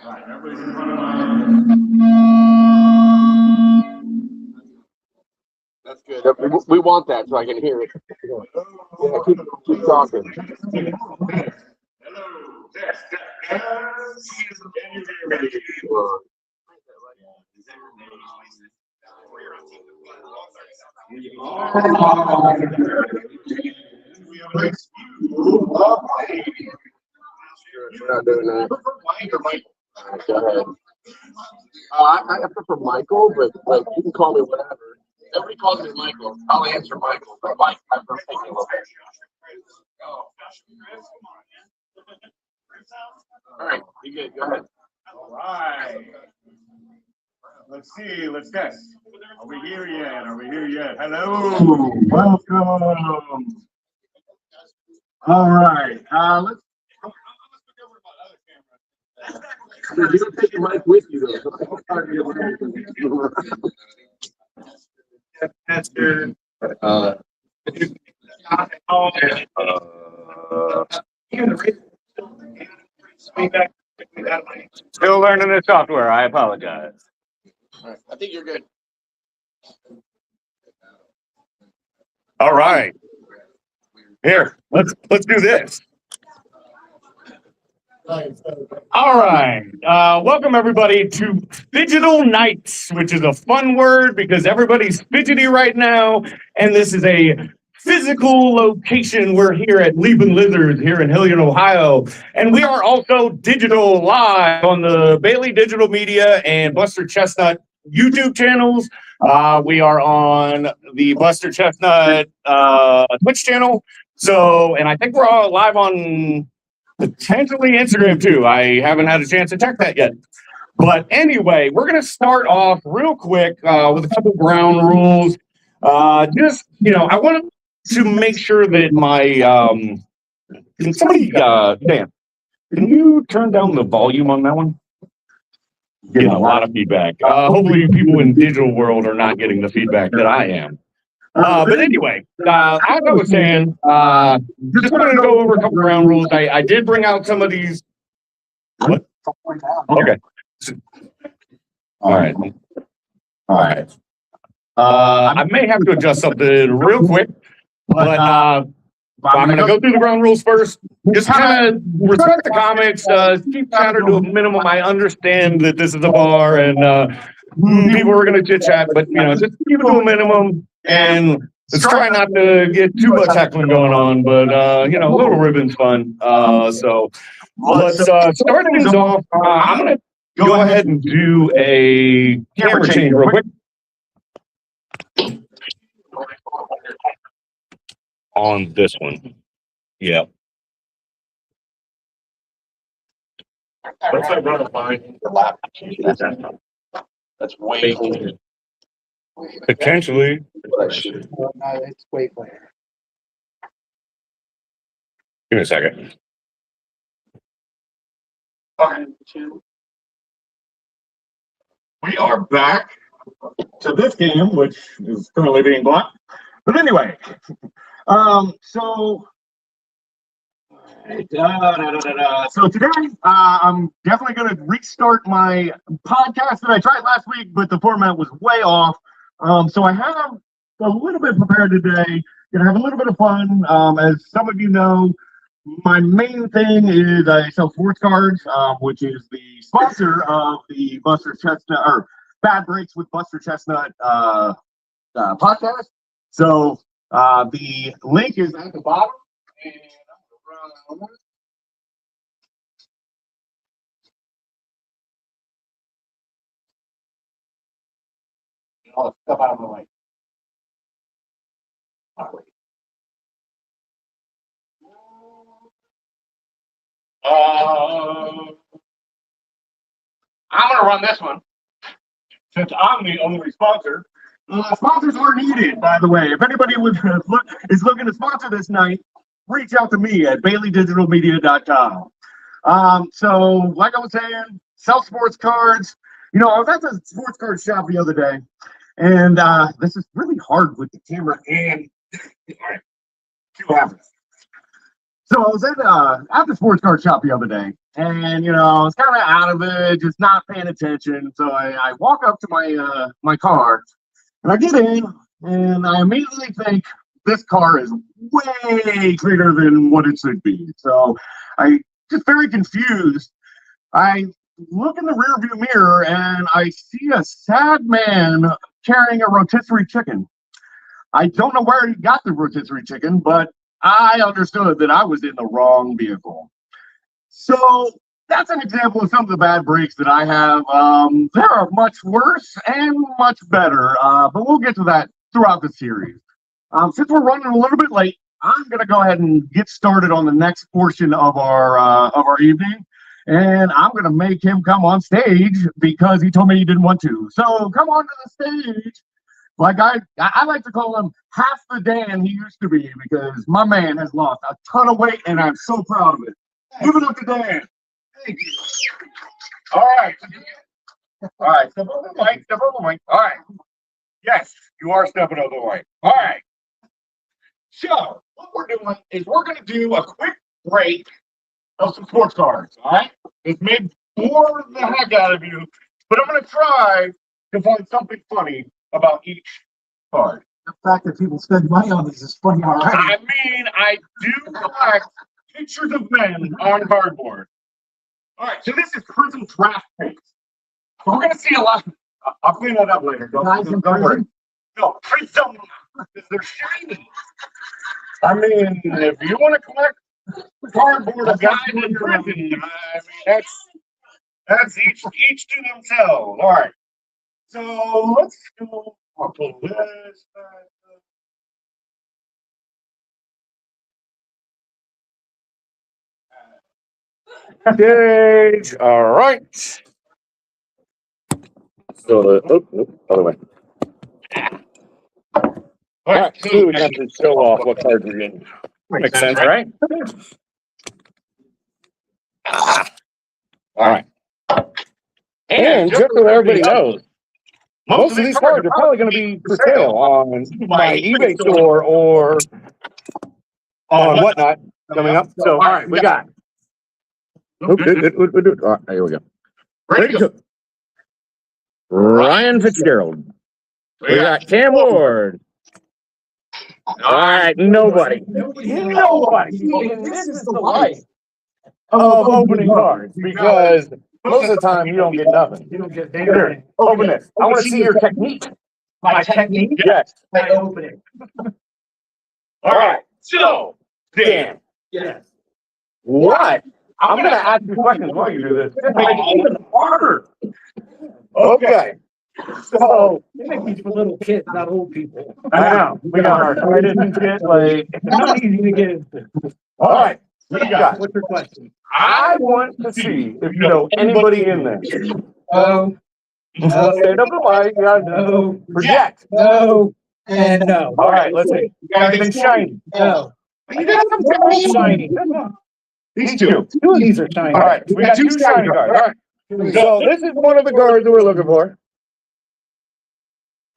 All right, everybody's in front of my. That's good. We want that so I can hear it. Yeah, keep talking. Hello. We're not doing that. Go ahead. I prefer Michael, but you can call me whatever. Everybody calls me Michael. I'll answer Michael, but Mike, I prefer taking location. All right, you good? Go ahead. All right. Let's see. Let's guess. Are we here yet? Hello. Welcome. All right. Let's. You don't take the mic with you, though. That's good. Still learning the software. I apologize. All right, I think you're good. All right. Here, let's do this. All right. Welcome everybody to Phygital Nights, which is a fun word because everybody's fidgety right now, and this is a physical location. We're here at Leap and Lizards here in Hilliard, Ohio, and we are also digital live on the Bailey Digital Media and Buster Chestnut YouTube channels. We are on the Buster Chestnut Twitch channel. So, and I think we're all live on potentially Instagram too. I haven't had a chance to check that yet. But anyway, we're going to start off real quick with a couple ground rules. Just, I wanted to make sure that my, can somebody, Dan, can you turn down the volume on that one? Getting a lot of feedback. Hopefully people in digital world are not getting the feedback that I am. But anyway, as I was saying, just wanted to go over a couple ground rules. I did bring out some of these. What? Okay. All right. I may have to adjust something real quick, but I'm going to go through the ground rules first. Just kind of respect the comics, keep chatter to a minimum. I understand that this is a bar and people are going to chit chat, but just keep it to a minimum and let's try not to get too much heckling going on. But a little ribbon's fun. So let's start things off. I'm going to go ahead and do a camera change real quick. On this one. Yeah. What's that run behind? That's way cleaner. Potentially. No, it's way cleaner. Give me a second. We are back to this game, which is currently being blocked. But anyway, so today I'm definitely going to restart my podcast that I tried last week, but the format was way off. So I have a little bit prepared today. Gonna have a little bit of fun. As some of you know, my main thing is I sell sports cards, which is the sponsor of the Buster Chestnut or Bad Breaks with Buster Chestnut podcast. So the link is at the bottom. And I'm gonna run. I'll step out of the way. I'm going to run this one since I'm the only sponsor. Sponsors are needed, by the way. If anybody is looking to sponsor this night, reach out to me at BaileyDigitalMedia.com. So like I was saying, sell sports cards. You know, I was at the sports card shop the other day, and this is really hard with the camera and all right, see what happens. So I was at the sports card shop the other day, and you know, I was kind of out of it, just not paying attention. So I walk up to my car, and I get in, and I immediately think this car is way greater than what it should be. So I just very confused. I look in the rearview mirror, and I see a sad man carrying a rotisserie chicken. I don't know where he got the rotisserie chicken, but I understood that I was in the wrong vehicle. So that's an example of some of the bad breaks that I have. There are much worse and much better, but we'll get to that throughout the series. Since we're running a little bit late, I'm going to go ahead and get started on the next portion of our evening, and I'm going to make him come on stage because he told me he didn't want to. So come on to the stage. Like I like to call him half the Dan he used to be because my man has lost a ton of weight and I'm so proud of it. Give it up to Dan. Thank you. All right. All right. Step over the mic. Step over the mic. All right. Yes, you are stepping over the mic. All right. So what we're doing is we're going to do a quick break of some sports cards. All right. It may bore the heck out of you, but I'm going to try to find something funny about each card. The fact that people spend money on this is funny already. I mean, I do collect pictures of men on cardboard. All right, so this is prison draft picks. So we're going to see a lot. I'll clean that up later. Don't worry. No, prism. They're shiny. I mean, if you want to collect cardboard of guys in prison, I mean, that's each to themselves. All right. So let's go. I'll pull this back. Stage. All right. So other way. All right. So we have to show off what cards we're getting. Makes sense, right? All right. And just so everybody knows, most of these cards are probably going to be for sale on my eBay store or on whatnot coming up. So, all right, we got. All right, here we go. Ready to go. Ryan Fitzgerald. We got Cam Ward. All right, nobody. Nobody. This is the life of opening cards because most of the time you don't get nothing. You don't get Here, open this. I want to see your technique. My technique? Yes. My opening. All right. So, Dan. Yes. What? I'm going to ask you questions while you do this. This makes it even harder. Okay. So, They make these for little kids, not old people. I know. We got our arthritis and shit. Like, It's not easy to get into. all right. What do you got? What's your question? I want to see if you know anybody in there. No. Stand up the mic. You gotta No. project. No. And no. All right, let's see. You got anything shiny? No. You got some very shiny. These two. Two of these are shiny. All right, we got two shiny cards. All right. So this is one of the cards that we're looking for.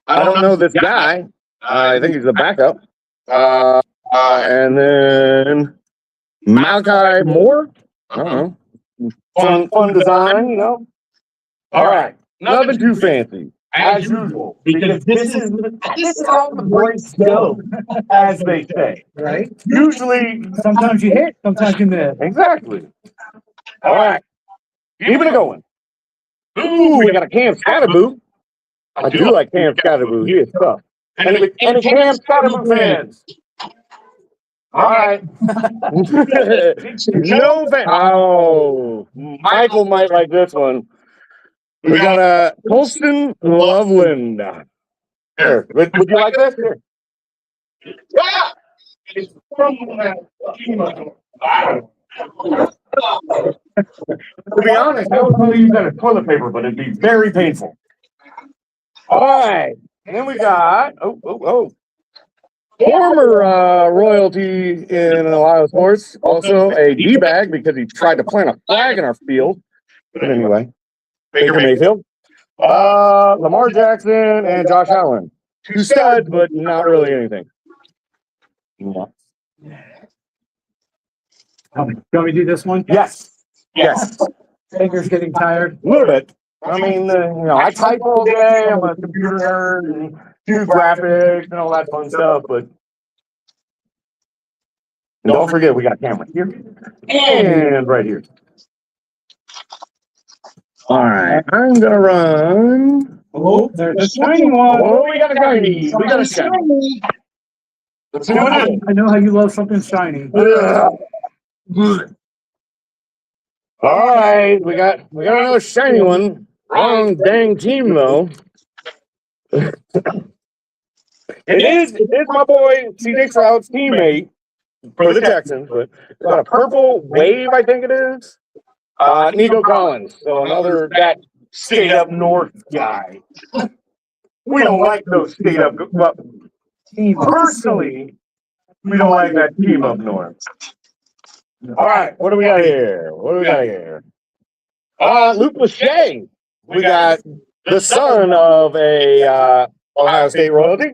I don't know this guy. I think he's the backup. And then Malachi Moore. I don't know. Fun design, you know. All right. Nothing too fancy, as usual, because this is how the breaks go, as they say. Right? Usually, Sometimes you hit, sometimes you miss. exactly. All right. Keeping it going. Ooh, we got a Cam Scatterboo. I do like Cam Scatterboo. He is tough. And Cam Scatterboo fans. All right. No fan. Oh, Michael might like this one. We got a Colston Loveland. Here, would you like this? Here. Yeah. It's from to be honest, I would probably use that as toilet paper, but it'd be very painful. All right. And then we got, former royalty in Ohio sports, also a D-bag because he tried to plant a flag in our field. But anyway, Baker Mayfield, Lamar Jackson, and Josh Allen. Two studs, but not really anything. No. Want me to do this one? Yes. Yes. Baker's getting tired. A little bit. I mean, I type all day. I'm a computer nerd and do graphics and all that fun stuff. But don't forget, we got camera here and right here. All right, I'm gonna run. Oh, there's a shiny one. Oh, we got a shiny. We got a shiny. Let's see what it is. I know how you love something shiny. All right, we got another shiny one. Wrong dang team though. It is my boy CJ Stroud's teammate for the Texans, but it's got a purple wave, I think it is. Nico Collins, so another that state up north guy. We don't like those state up. Well, personally, we don't like that team up north. All right, what do we got here? Luke Lachey. We got the son of a Ohio State royalty.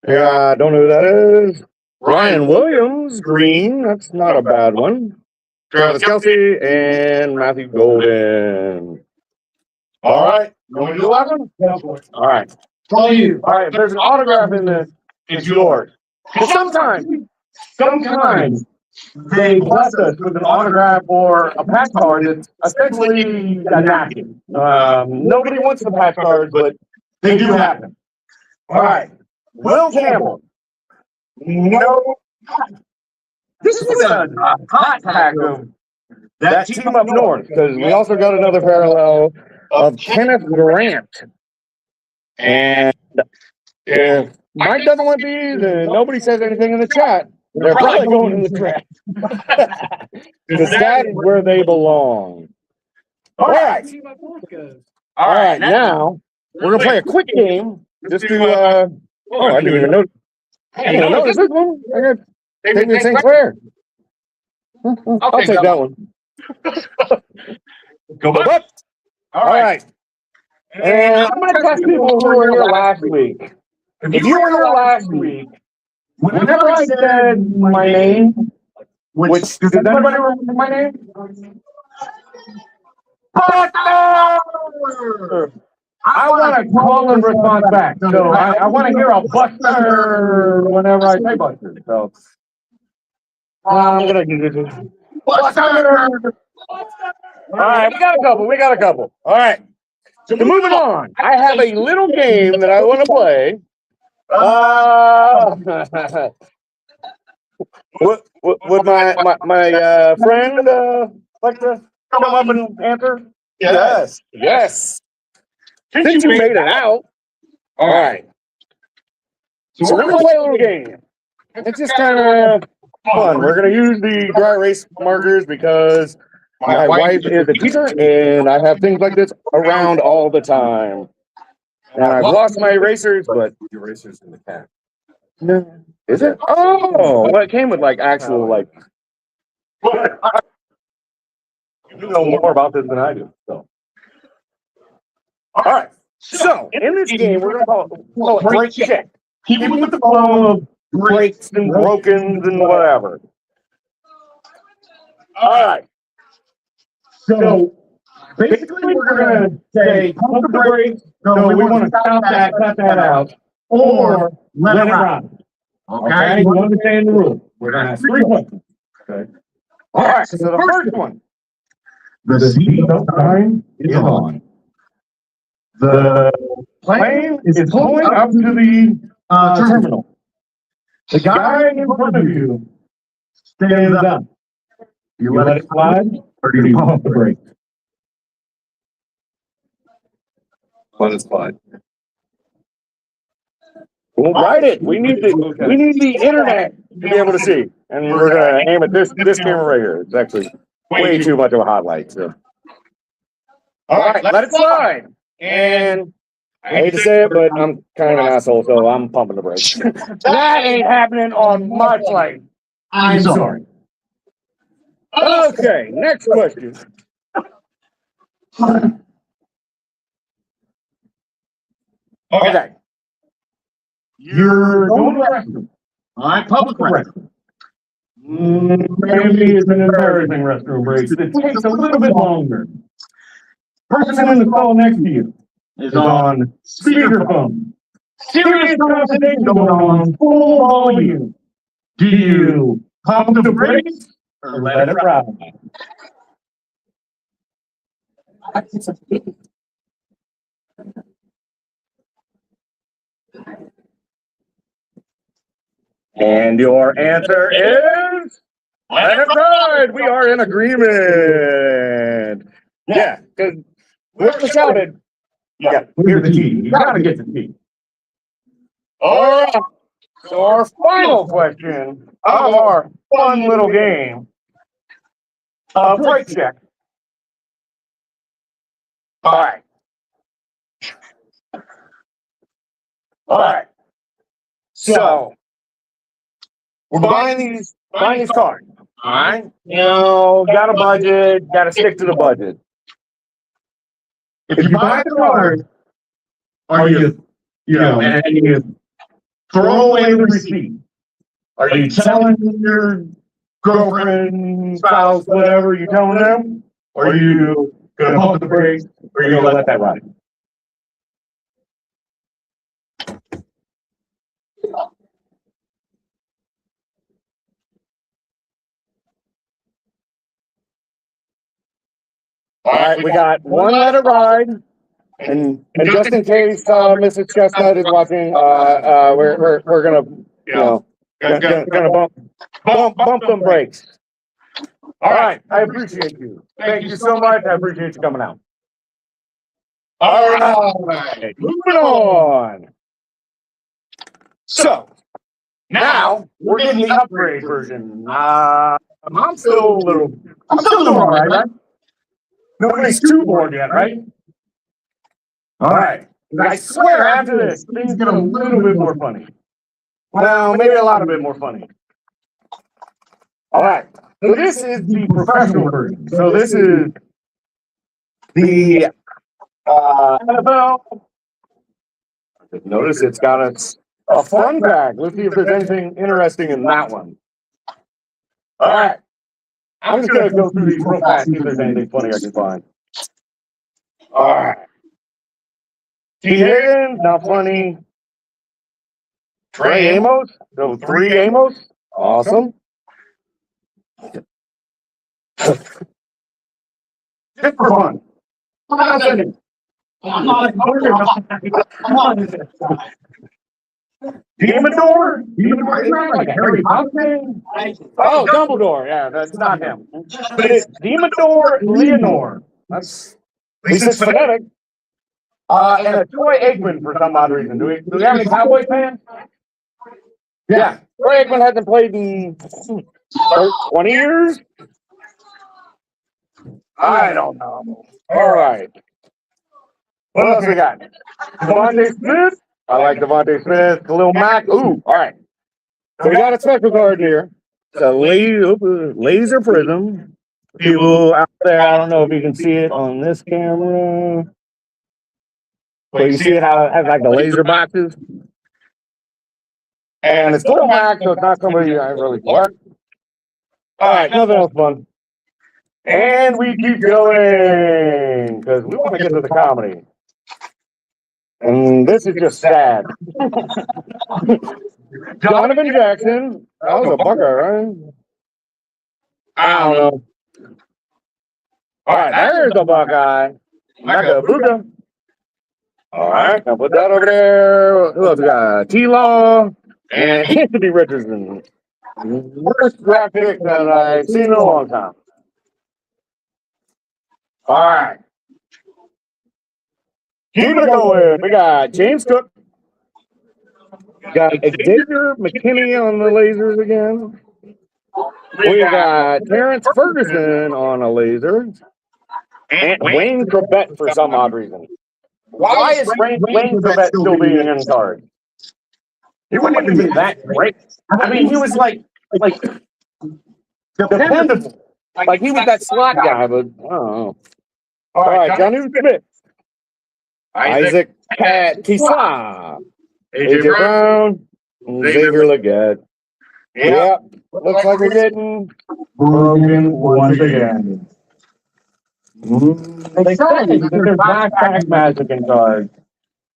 Yeah, don't know who that is. Ryan Williams, green. That's not a bad one. Travis Kelce and Matthew Golden. All right, you want to do the last one? All right. All you. All right, if there's an autograph in this, it's yours. But sometimes they bless us with an autograph or a patch card that's essentially a napkin. Nobody wants the patch cards, but they do happen. All right, Will Campbell. No, this is a hot pack of that team up north because we also got another parallel of Kenneth Grant. And if Mike doesn't want these and nobody says anything in the chat, they're probably going in the trash. Because that is where they belong. All right. All right, now we're going to play a quick game. Just to, I didn't even notice. I didn't even notice this one. I got David St. Clair. I'll take that one. Go up. All right. And I'm going to test people who were here last week. If you were here last week, whenever I said my name, which does anybody remember my name? Buster! I want a call and response back. So I want to hear a Buster whenever I say Buster. So I'm gonna do this. Buster! All right, we got a couple. All right. So moving on, I have a little game that I want to play. Would my friend like to come up and answer? Yes. Since you made it out. All right. So we're gonna play a little game. It's just kind of fun. We're gonna use the dry erase markers because my wife is a teacher and I have things like this around all the time. And I've lost my erasers, but Erasers in the cat. no. Is it? Oh, well, it came with like actual like. You know more about this than I do. So. All right. So in this game, we're gonna call it break check. Keep it with the flow of breaks and brokens and whatever. All right. So basically, we're gonna say pump the brakes. So we want to stop that, cut that out, or let it run. Okay, you understand the rule. We're gonna have 3 questions. Okay. All right. So the first one. The seatbelt sign is on. The plane is pulling up to the terminal. The guy in front of you stands up. You let it slide, or do you pump the brakes? Let it slide. We'll write it. We need the internet to be able to see, and we're gonna aim at this camera right here. It's actually way too much of a hot light. So. All right, let it slide. And I hate to say it, but I'm kind of an asshole, so I'm pumping the brakes. That ain't happening on my flight. I'm sorry. Okay, next question. Okay. You're going to the restroom. All right, public restroom. Maybe it's an embarrassing restroom break. It takes a little bit longer. Person in the stall next to you is on speakerphone. Serious conversation going on, full volume. Do you pump the brakes or let it ride? And your answer is let it ride. We are in agreement. Yeah, because whoever shouted, yeah, here's the tea. You gotta get the tea. All right. So our final question of our fun little game, brake check. All right. All right. So we're buying these cars. All right. You know, got a budget, got to stick to the budget. If you buy the cars, are you know, and you throw away the receipt, are you telling your girlfriend, spouse, whatever, you telling them? Or are you going to pump the brakes, or are you going to let that ride? All right, we got one let it ride, and just in case Mrs. Chestnut is watching, we're gonna bump them brakes. All right, I appreciate you. Thank you so much. I appreciate you coming out. All right, moving on. So now we're getting the upgrade version. I'm still a little all right? Nobody's too bored yet, right? All right. I swear after this, things get a little bit more funny. Well, maybe a lot of bit more funny. All right. So this is the professional version. So this is the NFL. Notice it's got a fun pack. Let's see if there's anything interesting in that one. All right. I'm just going to go through these real fast, see if there's anything funny I can find. All right. T. Higgins, not funny. Trey Amos, so 3 Amos, awesome. Just for fun. Demodor? Demodor, isn't that like a Harry Potter thing? Oh, Dumbledore, yeah, that's not him. But it's Demodor Leonore. That's, at least it's phonetic. And a Troy Aikman for some odd reason. Do we have any Cowboys fans? Yeah. Troy Aikman hasn't played in 20 years? I don't know. All right. What else we got? Devontae Smith. I like Devontae Smith. Khalil Mack. Ooh, all right. So we got a special card here. It's a laser prism. People out there, I don't know if you can see it on this camera. But you see it how it has like the laser boxes? And it's Khalil Mack, so it's not somebody I really like. All right, nothing else fun. And we keep going because we want to get to the comedy. And this is just sad. Donovan Jackson. That was a Buckeye, right? I don't know. All right, there's a Buckeye. Buka. All right, I'll put that over there. Who else we got? T-Law and Anthony Richardson. Worst draft pick that I've seen in a long time. All right. Keep it going. We got James Cook. We got Xavier McKinney on the lasers again. We got Terrence Ferguson on a laser. And Wayne Corbett for some odd reason. Why is Wayne Corbett still being in charge? He wasn't even that great. I mean, he was like dependable. Like he was that slot guy, but I don't know. All right, Johnny Smith, Isaac Kisa, AJ Brown, Xavier Leggett. Yep, looks like we're getting broken once again. They say that there's backpack magic in cards.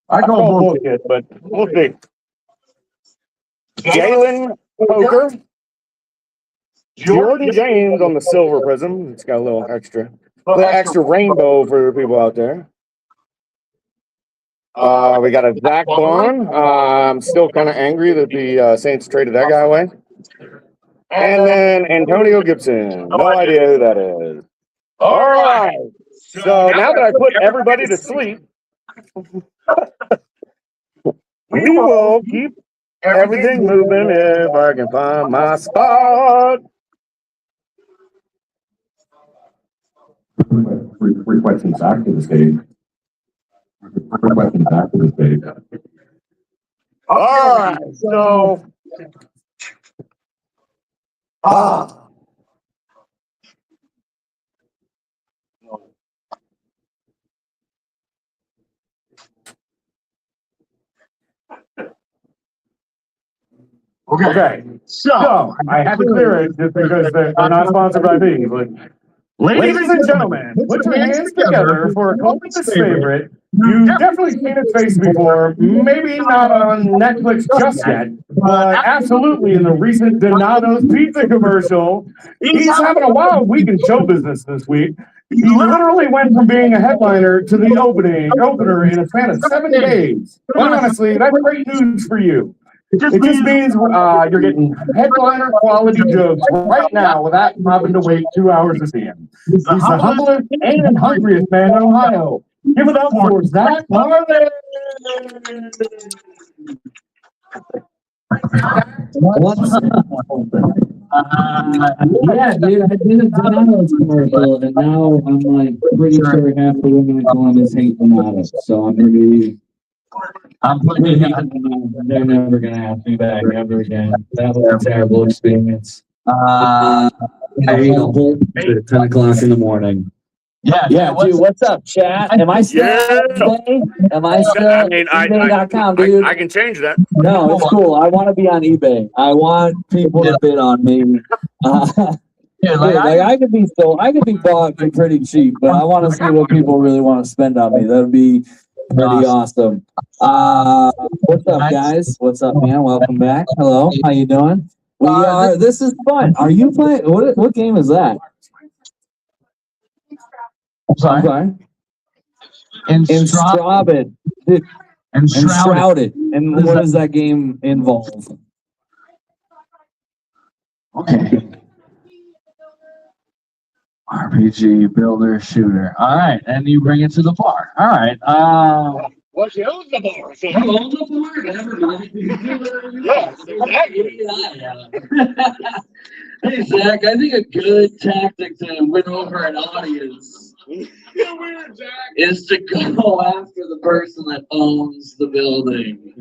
I call bullshit, but we'll see. Jalen Poker. Jordan James on the silver prism. It's got a little extra rainbow for people out there. We got a Zach Bond. I'm still kind of angry that the Saints traded that guy away. And then Antonio Gibson. No idea who that is. All right. So now that I put everybody to sleep, we will keep everything moving if I can find my spot. Requesting back to the stage. Requesting back to the stage. All right. So. Okay, so I had to clear it just because they're not sponsored by me, but ladies and gentlemen, put your hands together for a Columbus favorite. You've definitely seen his face before, maybe not on Netflix just yet, but absolutely in the recent Donato's Pizza commercial. He's having a wild week in show business this week. He literally went from being a headliner to the opener in a span of 7 days. But honestly, that's great news for you. It just means you're getting headliner quality jokes right now without having to wait 2 hours to see him. He's the humblest and hungriest man in Ohio. Give it up for Zach Marley. What's yeah, dude, I did a Donato's commercial, and now I'm like pretty sure half the women in Columbus hate Donato's, so I'm really. They're never gonna ask me back ever again. That was a terrible experience. I ate a whole at 10 o'clock in the morning. Yeah, dude, what's up, chat? Am I still eBay? Am I still eBay.com, dude? I can change that. No, it's cool. I want to be on eBay. I want people to bid on me. Dude, I could be bought for pretty cheap, but I want to see what people really want to spend on me. That would be pretty awesome. What's up, guys? What's up, man? Welcome back. Hello. How you doing? We are. This is fun. Are you playing? What game is that? Sorry. Enshrouded. Enshrouded. And what does that game involve? Okay. RPG builder shooter. All right, and you bring it to the bar. All right. Well, she owns the bar. So You own the bar? Hey, Zach, I think a good tactic to win over an audience is to go after the person that owns the building.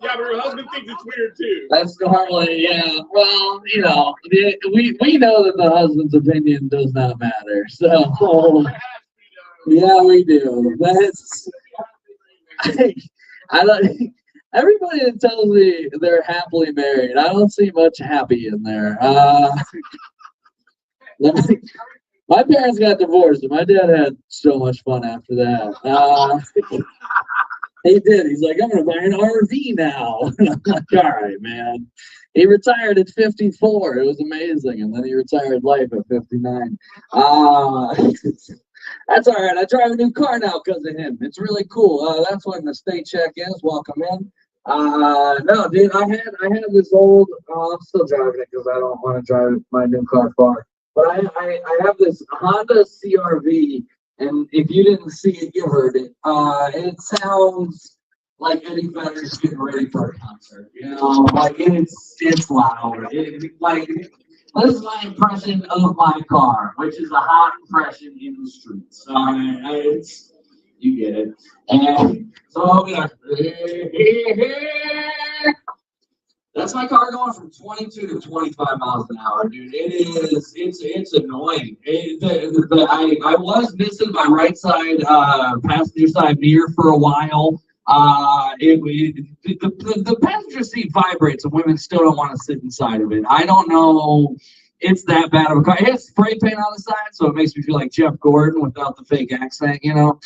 yeah, but her husband thinks it's weird too. That's normally, yeah. Well, you know, we know that the husband's opinion does not matter. So, yeah, we do. That's I don't. Everybody that tells me they're happily married, I don't see much happy in there. My parents got divorced, and my dad had so much fun after that. He did. He's like, I'm going to buy an RV now. And I'm like, all right, man. He retired at 54. It was amazing. And then he retired life at 59. That's all right. I drive a new car now because of him. It's really cool. That's when the state check is. Welcome in. No, dude, I had this old, I'm still driving it because I don't want to drive my new car far. But I have this Honda CRV, and if you didn't see it, you heard it. It sounds like Eddie Vedder's getting ready for a concert. You know, like it's loud. This is my impression of my car, which is a hot impression in the streets. You get it. And so I'll be like, that's my car going from 22 to 25 miles an hour, dude. It's annoying. I was missing my right side passenger side mirror for a while. The passenger seat vibrates and women still don't want to sit inside of it. I don't know. It's that bad of a car. It has spray paint on the side, so it makes me feel like Jeff Gordon without the fake accent, you know.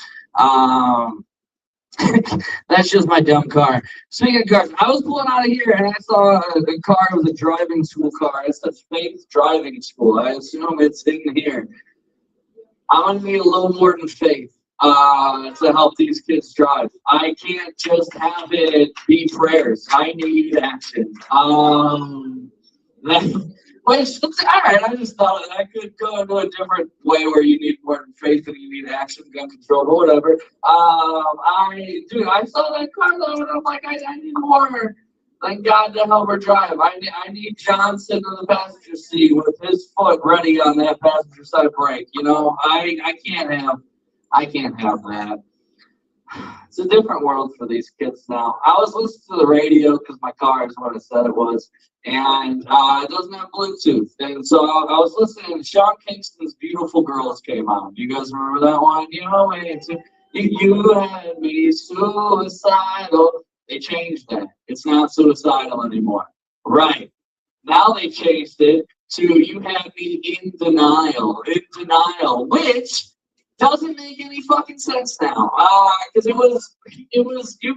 That's just my dumb car. Speaking of cars, I was pulling out of here and I saw a car. It was a driving school car. It said Faith Driving School. I assume it's in here. I'm gonna need a little more than faith to help these kids drive. I can't just have it be prayers. I need action. Which, all right, I just thought that I could go into a different way where you need more than faith and you need action, gun control, but whatever. I saw that car though, and I'm like, I need more than God to help her drive. I need John sitting in the passenger seat with his foot ready on that passenger side brake. You know, I can't have that. It's a different world for these kids now. I was listening to the radio because my car is what I said it was, and it doesn't have Bluetooth. And so I was listening, and Sean Kingston's "Beautiful Girls" came on. You guys remember that one? You know, you had me suicidal. They changed that. It's not suicidal anymore. Right. Now they changed it to "You had me in denial," which doesn't make any fucking sense now. Because it was you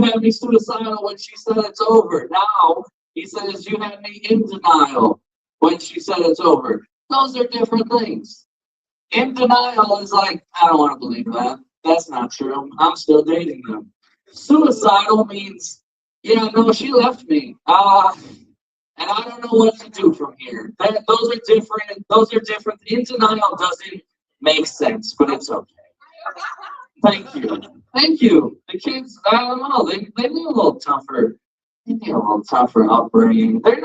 had me suicidal when she said it's over. Now he says you had me in denial when she said it's over. Those are different things. In denial is like, I don't want to believe that. That's not true. I'm still dating them. Suicidal means, yeah, no, she left me. And I don't know what to do from here. Those are different. In denial doesn't make sense, but it's okay. Thank you. The kids, I don't know, they need a little tougher. They need a little tougher upbringing. They're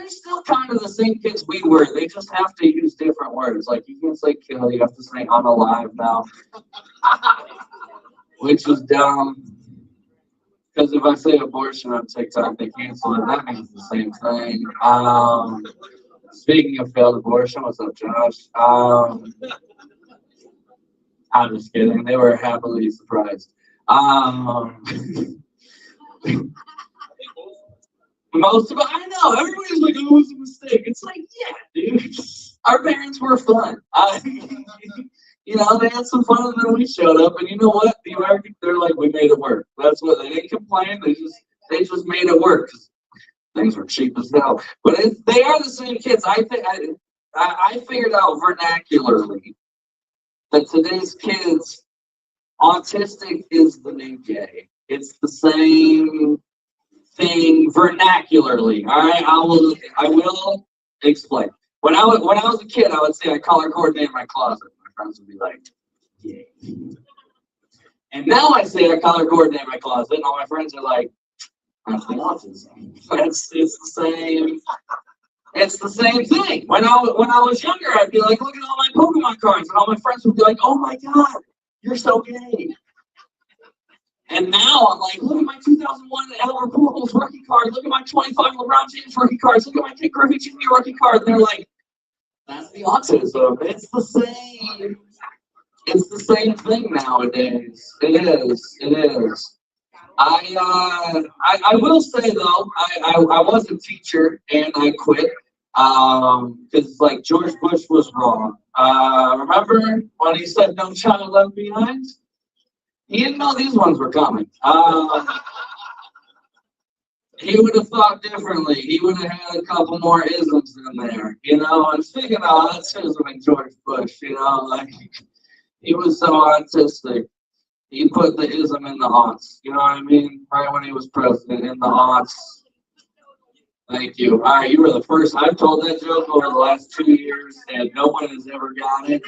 still kind of the same kids we were. They just have to use different words. Like, you can't say kill, you have to say I'm alive now. Which is dumb. Because if I say abortion on TikTok, they cancel it. That means the same thing. Speaking of failed abortion, what's up, Josh? I'm just kidding. They were happily surprised. Most of it, I know. Everybody's like, "Oh, it was a mistake." It's like, yeah, dude. Our parents were fun. They had some fun, and then we showed up, and you know what? The Americans, they're like, we made it work. That's what they didn't complain. They just made it work. Things were cheap as hell. But they are the same kids. I figured out vernacularly that today's kids, autistic is the new gay. It's the same thing vernacularly. All right, I will explain. When I was a kid, I would say I color coordinate my closet. My friends would be like, "Yeah." And now I say I color coordinate my closet, and all my friends are like, "That's the autism." It's the same. It's the same thing. When I was younger, I'd be like, "Look at all my Pokemon cards," and all my friends would be like, "Oh my God, you're so gay." And now I'm like, "Look at my 2001 Albert Pujols rookie card. Look at my 25 LeBron James rookie cards. Look at my Ken Griffey Jr. rookie card." And they're like, "That's the autism." It's the same. It's the same thing nowadays. It is. I will say though, I was a teacher and I quit because like George Bush was wrong. Remember when he said "No child left behind"? He didn't know these ones were coming. He would have thought differently. He would have had a couple more isms in there, And speaking of autism and George Bush, like he was so autistic. He put the ism in the aughts. You know what I mean? Right when he was president, in the aughts. Thank you. All right, you were the first. I've told that joke over the last 2 years, and no one has ever got it.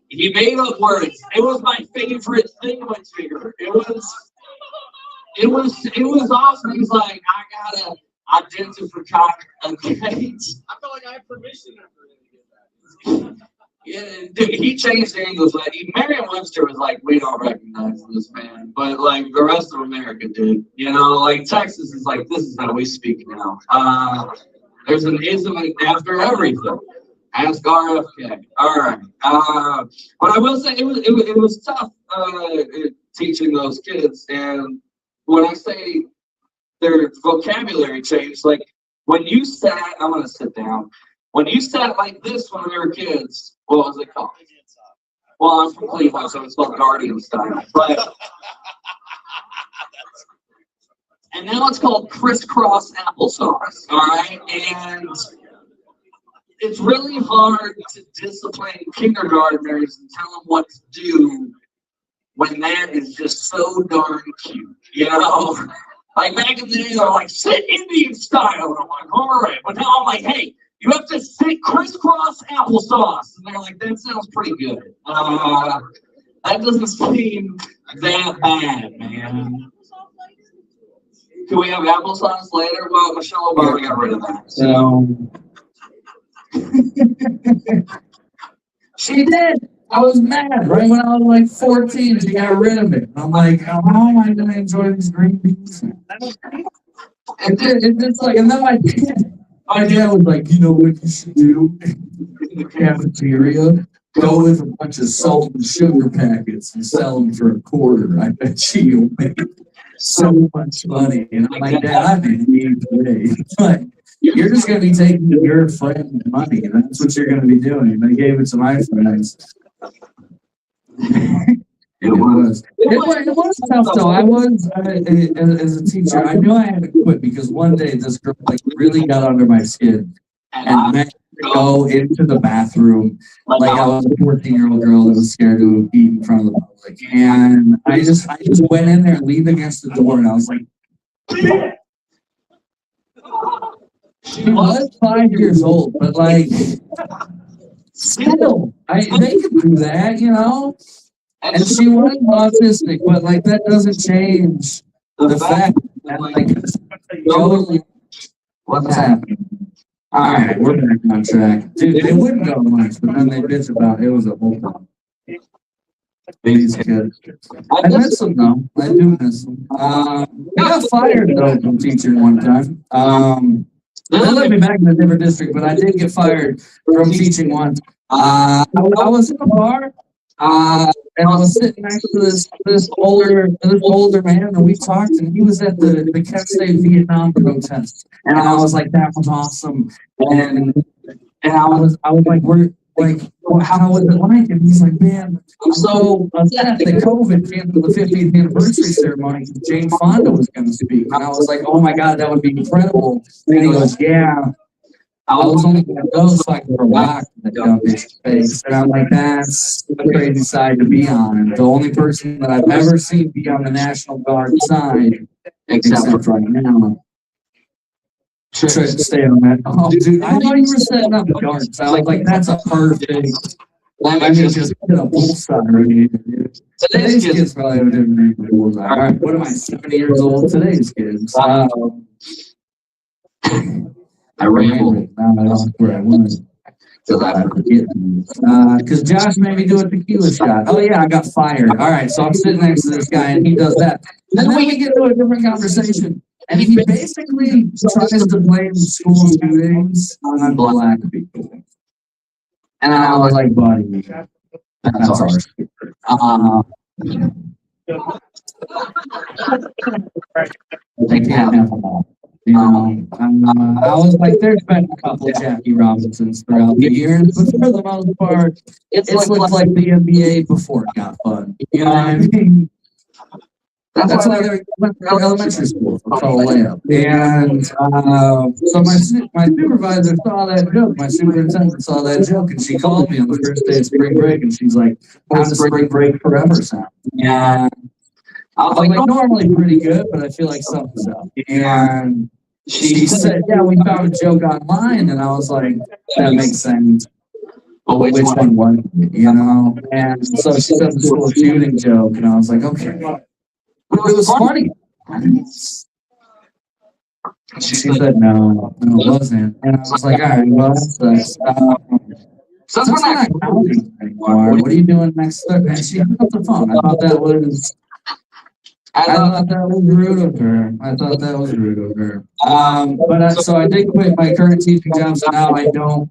He made up words. It was my favorite thing with Tigger. It was awesome. He's like, "I gotta identify." Okay. I feel like I have permission after him to get that. Yeah, dude, he changed the English. Like, Merriam-Webster was like, we don't recognize this man, but like the rest of America did. You know, like Texas is like, this is how we speak now. There's an ism after everything. Ask RFK. All right. But I will say it was tough teaching those kids. And when I say their vocabulary changed, like when you sat, I'm gonna sit down. When you sat like this when we were kids, what was it called? Well, I'm from Cleveland, so it's called Guardian style. But and now it's called crisscross applesauce. All right, and it's really hard to discipline kindergartners and tell them what to do when that is just so darn cute, you know? Like back in the day, they're like, sit Indian style. And I'm like, all right. But now I'm like, hey, you have to sit crisscross applesauce. And they're like, that sounds pretty good. That doesn't seem that bad, man. Can we have applesauce later? Well, Michelle Obama got rid of that. So. She did. I was mad right when I was like 14. She got rid of it. I'm like, how am I gonna enjoy these green beans? It's just like, and then my dad was like, you know what you should do in the cafeteria? Go with a bunch of salt and sugar packets and sell them for $0.25. I bet you'll make so much money. And I'm like, Dad, I'm in need today. Like, you're just going to be taking your friend's money, and that's what you're going to be doing. And I gave it to my friends. It was tough, though. I was, as a teacher, I knew I had to quit because one day this girl like really got under my skin and made me go into the bathroom like I was a 14-year-old girl that was scared to eat in front of the public. And I just went in there, leaned against the door, and I was like, she was 5 years old, but like, still, they could do that, you know? And she was autistic, but like, that doesn't change the fact that, like, totally what's happening. All right, we're back on track. Dude, they wouldn't go lunch, but then they bitch about it. It was a whole problem. These kids. I miss them, though. I do miss them. I got fired, though, from teaching one time. They let me back in a different district, but I did get fired from teaching once. I was in a bar, and I was sitting next to this older man, and we talked, and he was at the Kent State Vietnam protest, and I was like, that was awesome, and I was like, well, how was it like? And he's like, man, I'm so upset that COVID canceled the 50th anniversary ceremony. Jane Fonda was going to speak. And I was like, oh my God, that would be incredible. And he goes, yeah, I was only going to go so I could rock the dumb bitch's face. And I'm like, that's the crazy side to be on. And the only person that I've ever seen be on the National Guard side, except right now, try to stay on that. Oh, dude, I thought you were setting up the guards. I was like, that's a perfect. I mean, just hit a bullseye right here. Today's kids probably have a different name. All right, what am I, 70 years old? Today's kids. I rambled. I don't know where I was. Because I forget. Because Josh made me do a tequila shot. Oh, yeah, I got fired. All right, so I'm sitting next to this guy, and he does that. And then we get into a different conversation. And he basically tries to blame school shootings on black people. And I was like, buddy, that's ours. They can't have them all. You know, I was like, there's been a couple Jackie Robinsons throughout the years, but for the most part, it's like the NBA before it got fun. You know what I mean? That's why they went to elementary school for layup. And so my supervisor saw that joke. My superintendent saw that joke, and she called me on the first day of spring break, and she's like, "How does spring break forever sound?" And I was like, normally pretty good, but I feel like something's up. And she said, "Yeah, we found a joke online," and I was like, "That makes sense." But which one was it, you know? And so she said the school shooting joke, and I was like, okay. But it was funny. She said, no, it wasn't. And I was like, all right, well, that sucks. So that's not counting anymore. What are you doing next Thursday? She hung up the phone. I thought that was rude of her. So I did quit my current teaching job, so now I don't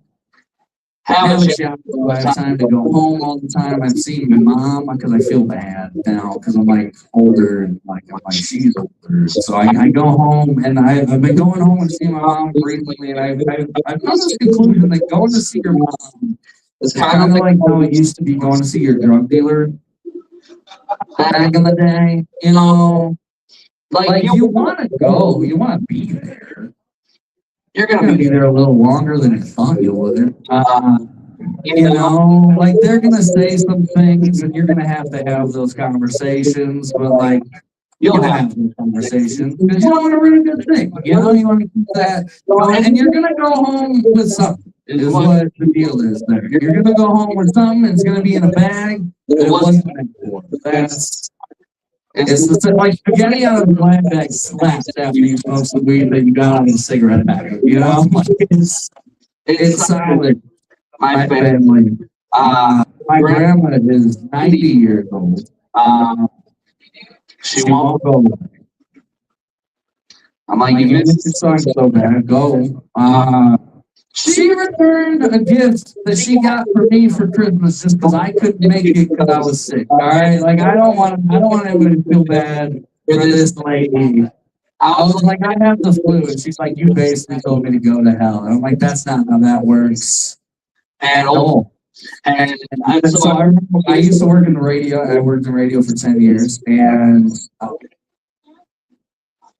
have a job. So I have time to go home all the time. I'm seeing my mom because I feel bad now because I'm like older and like she's older. So I go home and I've been going home and seeing my mom frequently, and I've come to this conclusion that going to see your mom is kind of like how it used to be going to see your drug dealer back in the day. You know, like you want to go, you want to be there. You're gonna be there a little longer than you thought you would. You know, like they're gonna say some things, and you're gonna have to have those conversations. But like, you'll have those conversations because you want a really good thing. You know, you want to keep that going, and you're gonna go home with something. Is what the deal is there. You're gonna go home with something. It's gonna be in a bag that it wasn't meant for. It's like spaghetti out of a blind bag slaps after you smoke some weed that you got out of a cigarette pack. You know, like it's solid. My family. My grandma is 90 years old. She won't go. I'm like, you missed your son so bad. Go. She returned a gift that she got for me for Christmas just because I couldn't make it because I was sick. All right, like I don't want anybody to feel bad for this lady. I was like, I have the flu, and she's like, you basically told me to go to hell. And I'm like, that's not how that works at all. And so I remember I used to work in the radio. I worked in radio for 10 years, and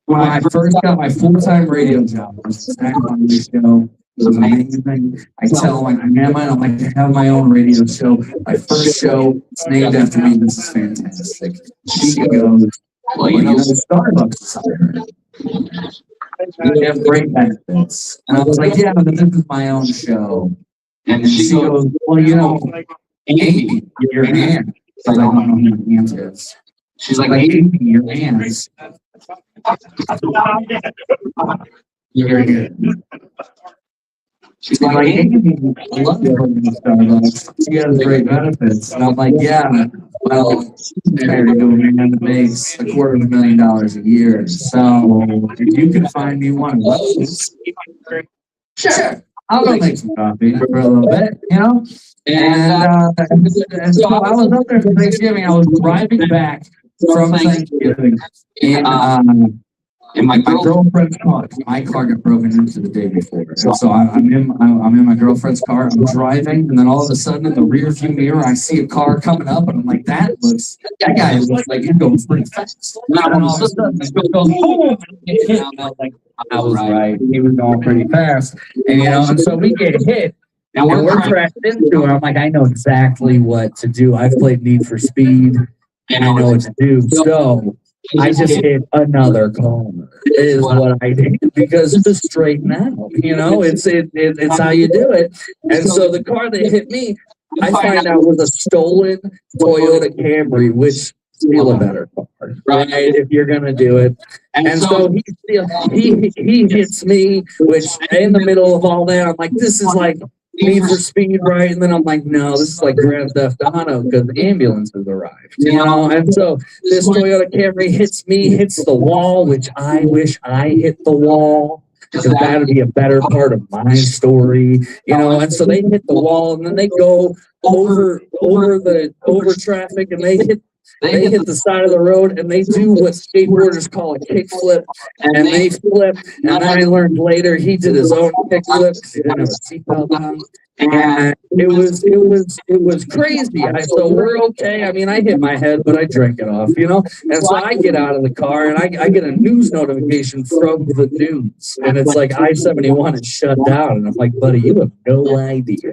when I first got my full-time radio job, it was the Zach Monday show. It was amazing. I tell my grandma, I'm like, I have my own radio show. My first show, it's named after me. This is fantastic. She goes, well, you know, Starbucks is here. We have great benefits. And I was like, yeah, but this is my own show. And she goes, well, you know, Amy, your hands. So I don't know who your hands is. She's like, Amy, your hands. You're good. She's like, Amy, I love working at Starbucks. She has great benefits. And I'm like, yeah, well, she's married to a man that makes $250,000 a year. So if you can find me one of those, sure, I'll go make some coffee for a little bit, you know? And so I was up there for Thanksgiving. I was driving back from Thanksgiving. And my girlfriend's car, my car got broken into the day before. And so I'm in my girlfriend's car, I'm driving, and then all of a sudden in the rear view mirror, I see a car coming up, and I'm like, that guy looks like he's going pretty fast. And then all of a sudden, it goes, boom! And I was right. He was going pretty fast. And, you know, and so we get hit. And we're crashed into it. I'm like, I know exactly what to do. I've played Need for Speed, and I know what to do. So I just hit another corner is what I did because to straighten out, you know, it's how you do it. And so the car that hit me, I find out was a stolen Toyota Camry, which is still a better car, right? If you're gonna do it. And so he hits me, which in the middle of all that, I'm like, this is like Need for Speed, right? And then I'm like, no, this is like Grand Theft Auto because ambulances arrived, you know? And so this Toyota Camry hits me, hits the wall, which I wish I hit the wall because that would be a better part of my story, you know? And so they hit the wall and then they go over traffic and they hit the side of the road and they do what skateboarders call a kick flip, and they flip. And I learned later he did his own kick flip because he didn't have a seatbelt on. And it was crazy. So we're okay. I mean, I hit my head, but I drank it off, you know? And so I get out of the car and I get a news notification from the news. And it's like I-71 is shut down. And I'm like, buddy, you have no idea.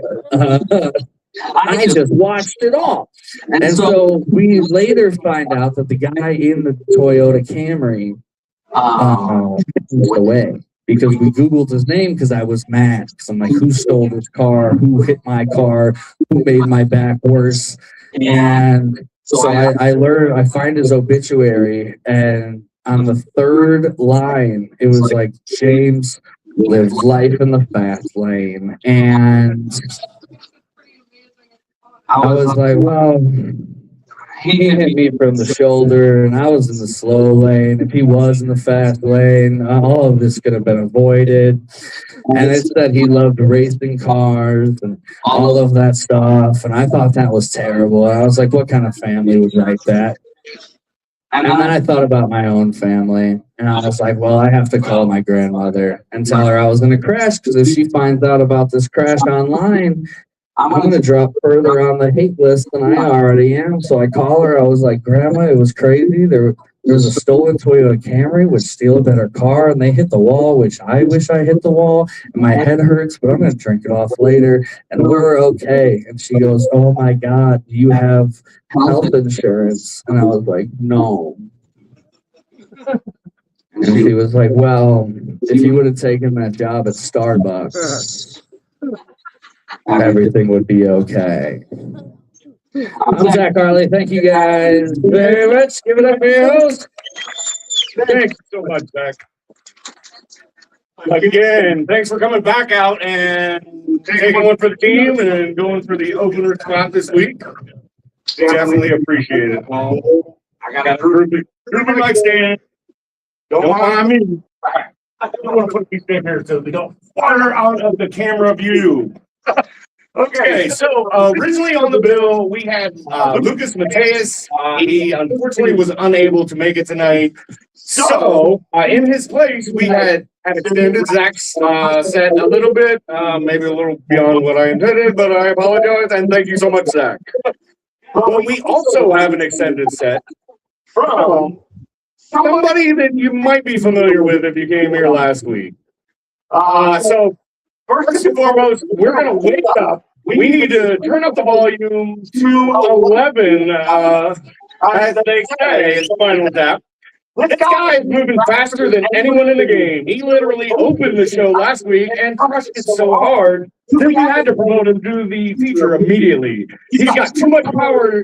I just watched it all. And so we later find out that the guy in the Toyota Camry was away because we Googled his name because I was mad. Because I'm like, who stole this car? Who hit my car? Who made my back worse? And so I find his obituary, and on the third line, it was like, James lived life in the fast lane. And I was like, well, he hit me from the shoulder, and I was in the slow lane. If he was in the fast lane, all of this could have been avoided. And it said he loved racing cars and all of that stuff. And I thought that was terrible. I was like, what kind of family would write that? And then I thought about my own family, and I was like, well, I have to call my grandmother and tell her I was going to crash, because if she finds out about this crash online, I'm going to drop further on the hate list than I already am. So I call her. I was like, Grandma, it was crazy. There was a stolen Toyota Camry, which steal a better car, and they hit the wall, which I wish I hit the wall. And my head hurts, but I'm going to drink it off later, and we're okay. And she goes, oh, my God, do you have health insurance? And I was like, no. And she was like, well, if you would have taken that job at Starbucks, everything would be okay. I'm Zach Harley. Thank you guys very much. Give it up for your host. Thanks so much, Zach. Like again, thanks for coming back out and taking one for the team and going for the opener spot this week. Definitely appreciate it. I got a groupie mic stand. Don't mind me. I don't want to put these in here so they don't fire out of the camera view. Okay, so originally on the bill, we had Lucas Mateus. He unfortunately was unable to make it tonight. So in his place, we had extended Zach's set a little bit, maybe a little beyond what I intended, but I apologize, and thank you so much, Zach. But we also have an extended set from somebody that you might be familiar with if you came here last week. So first and foremost, we're going to wake up. We need to turn up the volume to 11, as they say in Final Tap. This guy is moving faster than anyone in the game. He literally opened the show last week and crushed it so hard that we had to promote him to the feature immediately. He's got too much power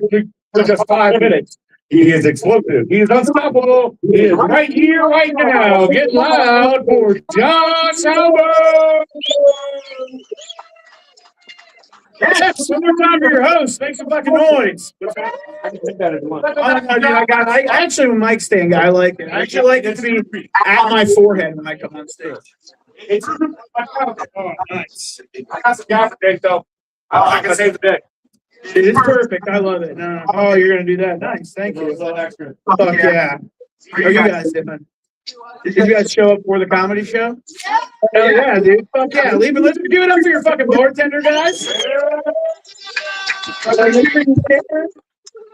for just 5 minutes. He is explosive. He is unstoppable. He is right here, right now. Get loud for Josh Albert. Yes, one more time for your host. Make some fucking noise. I can take that as one. I actually am a mic stand guy. I like it. I actually like it to be at my forehead when I come on stage. It's oh, nice. I got some guy for day, so I can save the day. It is perfect. I love it. No. Oh, you're gonna do that. Nice. Thank you. Fuck yeah. How you guys doing? Did you guys show up for the comedy show? Hell yeah, dude. Fuck yeah. Leave it. Let's give it up for your fucking bartender, guys.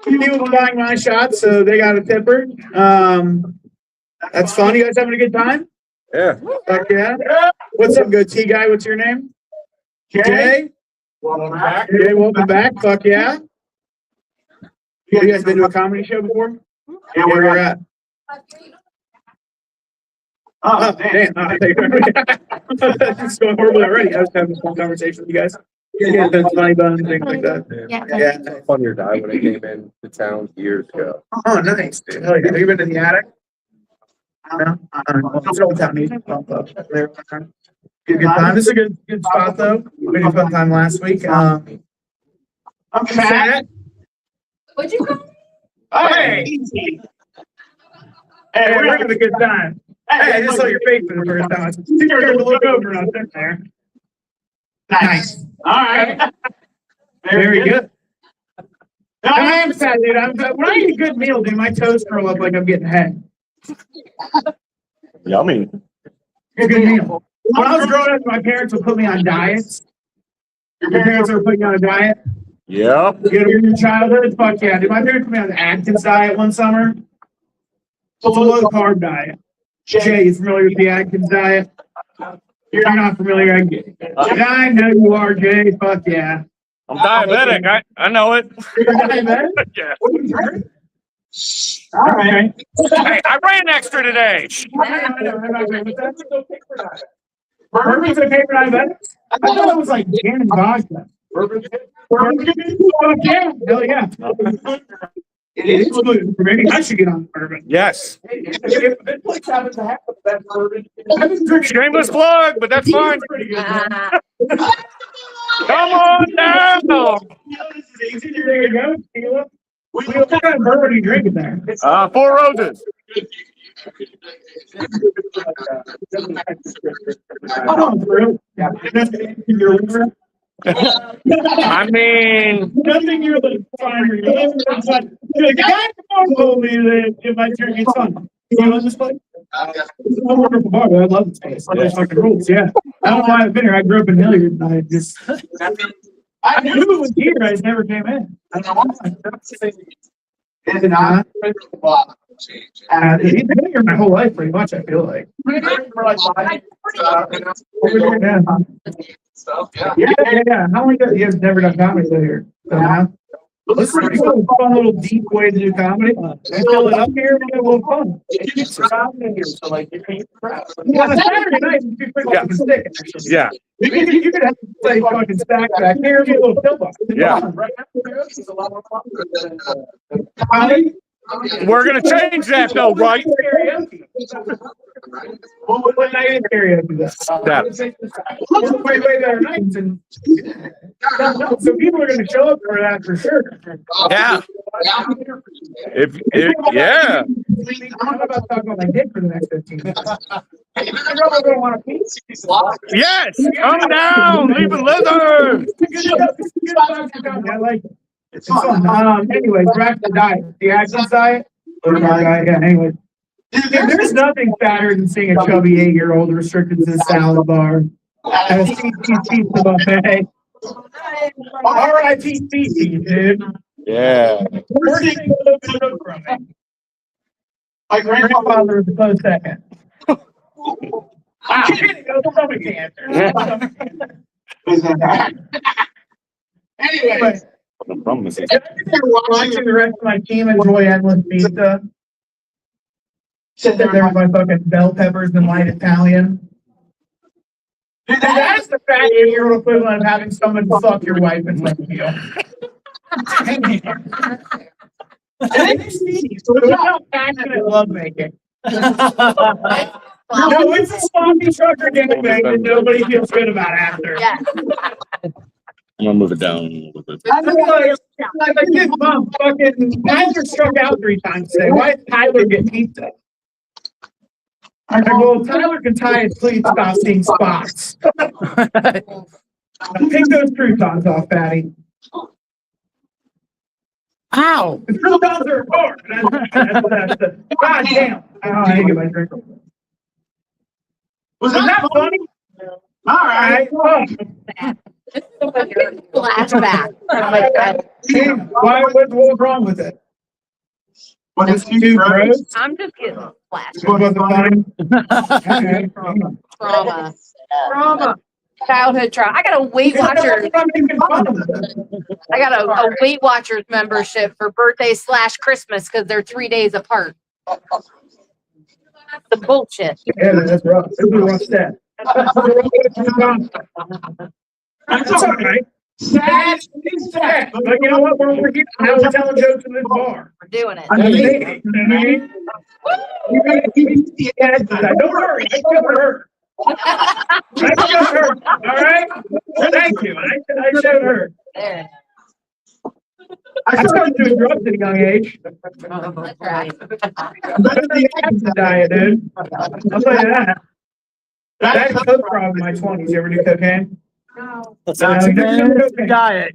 People buying my shots, so they got a tipper. That's fun. You guys having a good time? Yeah. Fuck yeah. What's up, goatee guy? What's your name? Jay. Welcome back. Jay, welcome back. Fuck yeah. You guys been to a comedy show before? Yeah, Where you're at? Oh, damn. It's going horribly already. I was having a fun conversation with you guys. Yeah, that's funny bones and things like that. Yeah. Funnier die when I came in to town years ago. Oh, nice, dude. Hell yeah. Have you been to the attic? No? It's Old Town Meeting. There. Good time. This is a good spot, though. We had a fun time last week. I'm Matt. What'd you call me? Hey! Hey, we're having a good time. Hey, I just saw your face for the first time. I was scared to look over and I was sitting there. Nice. All right. Very good. No, I am sad, dude. When I eat a good meal, dude, my toes curl up like I'm getting head. Yummy. Good meal. When I was growing up, my parents would put me on diets. Your parents ever put you on a diet? Yep. You get in your childhood? Fuck yeah. Did my parents put me on the Atkins diet one summer? It's a low-carb diet. Jay, you familiar with the Atkins diet? You're not familiar. I know you are, Jay. Fuck yeah. I'm diabetic. I know it. You're diabetic? Yeah. All right. Hey, I ran extra today. Bourbon's okay for diabetics? I thought it was like gin and vodka. Bourbon? Fuck yeah. Hell yeah. It is gluten. Maybe I should get on bourbon. Yes. It looks like it's half of that bourbon. Shameless plug, but that's fine. Pretty good. Come on down. There you go. Tequila. What kind of bourbon are you drinking there? 4 Roses. Oh, bro. Yeah. I mean, Nothing you're like fine. The guy told me that if I drink it's fun. You know this place? It's a wonderful bar. I love this place. There's fucking rules. Yeah. I don't know why I've been here. I grew up in Hilliard. And I just. I knew it was here. I just never came in. I don't know why. Is it not? He's been here my whole life, pretty much. I feel like. Yeah. How many you have never done comedy here? So now, this is a fun little deep way to do comedy. I fill it up here and get a little fun. Yeah, Saturday night would be pretty fucking sick. yeah. You could have to play fucking stack back here and get a little fill up. Yeah. We're gonna change that though, right? What night is karaoke? Way better nights, and so people are gonna show up for that for sure. Yeah. Yeah. I'm not about to talk about my dick for the next 15 minutes. I probably don't want a piece. Yes. Come down. Leave it leather. I like it. It's fun. Anyway, back to the diet. The Atkins diet. Yeah. Anyway, there's nothing fatter than seeing a chubby 8-year-old restricted to the salad bar at a pizza buffet. R.I.P. dude. Yeah. My grandfather was a close second. Wow. Stomach cancer. Anyway. Watching the rest of my team enjoy endless pizza. Sit there with my fucking bell peppers and light Italian. Dude, that's the fat 8-year-old equivalent of having someone fuck your wife in front of you. So it's not passionate lovemaking. No, it's a sloppy trucker gangbang that nobody feels good about after. Yeah. I'm gonna move it down a little bit. I feel like this mom fucking Tyler struck out 3 times today. Why did Tyler get pizza? I go, well, Tyler can tie his cleats without seeing spots. Take those croutons off, Patty. Ow! The croutons are hard. God damn. I didn't get my drink. Was that funny? All right. Flashback. What was wrong with it? Was it too gross? I'm just getting flashbacks. What was it funny? Trauma. Childhood trauma. I got a Weight Watchers. I got a Weight Watchers membership for birthday/Christmas because they're 3 days apart. The bullshit. Yeah, that's rough. It's a rough set. That's all right. Sad is sad. But you know what? We're here. Now we're telling jokes in this bar. We're doing it. Don't worry. I showed her. I showed her. All right? Thank you. I showed her. There. I started doing drugs at a young age. That's right. Better than the Atkins diet, dude. I'll tell you that. I had a coke problem in my 20s. You ever do cocaine? No. Diet.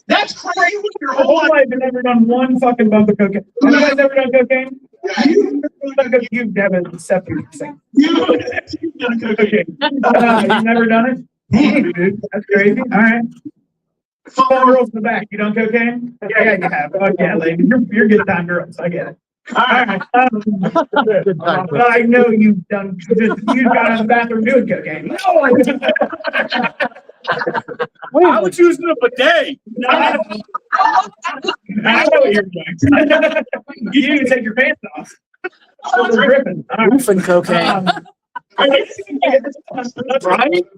That's crazy. Your whole life, you've never done one fucking bump of cocaine. Have you guys ever done cocaine? You've never accepted yourself. You've never done it? Hey, dude, that's crazy. All right. Some girls in the back. You done cocaine? Yeah, you have. Fuck yeah, lady. You're good time girls. I get it. All right. But I know you've done. You got out of the bathroom doing cocaine. No, I didn't. I was using a bidet. I know what you're doing. You didn't even take your pants off. Still ripping. Roofing cocaine. Right?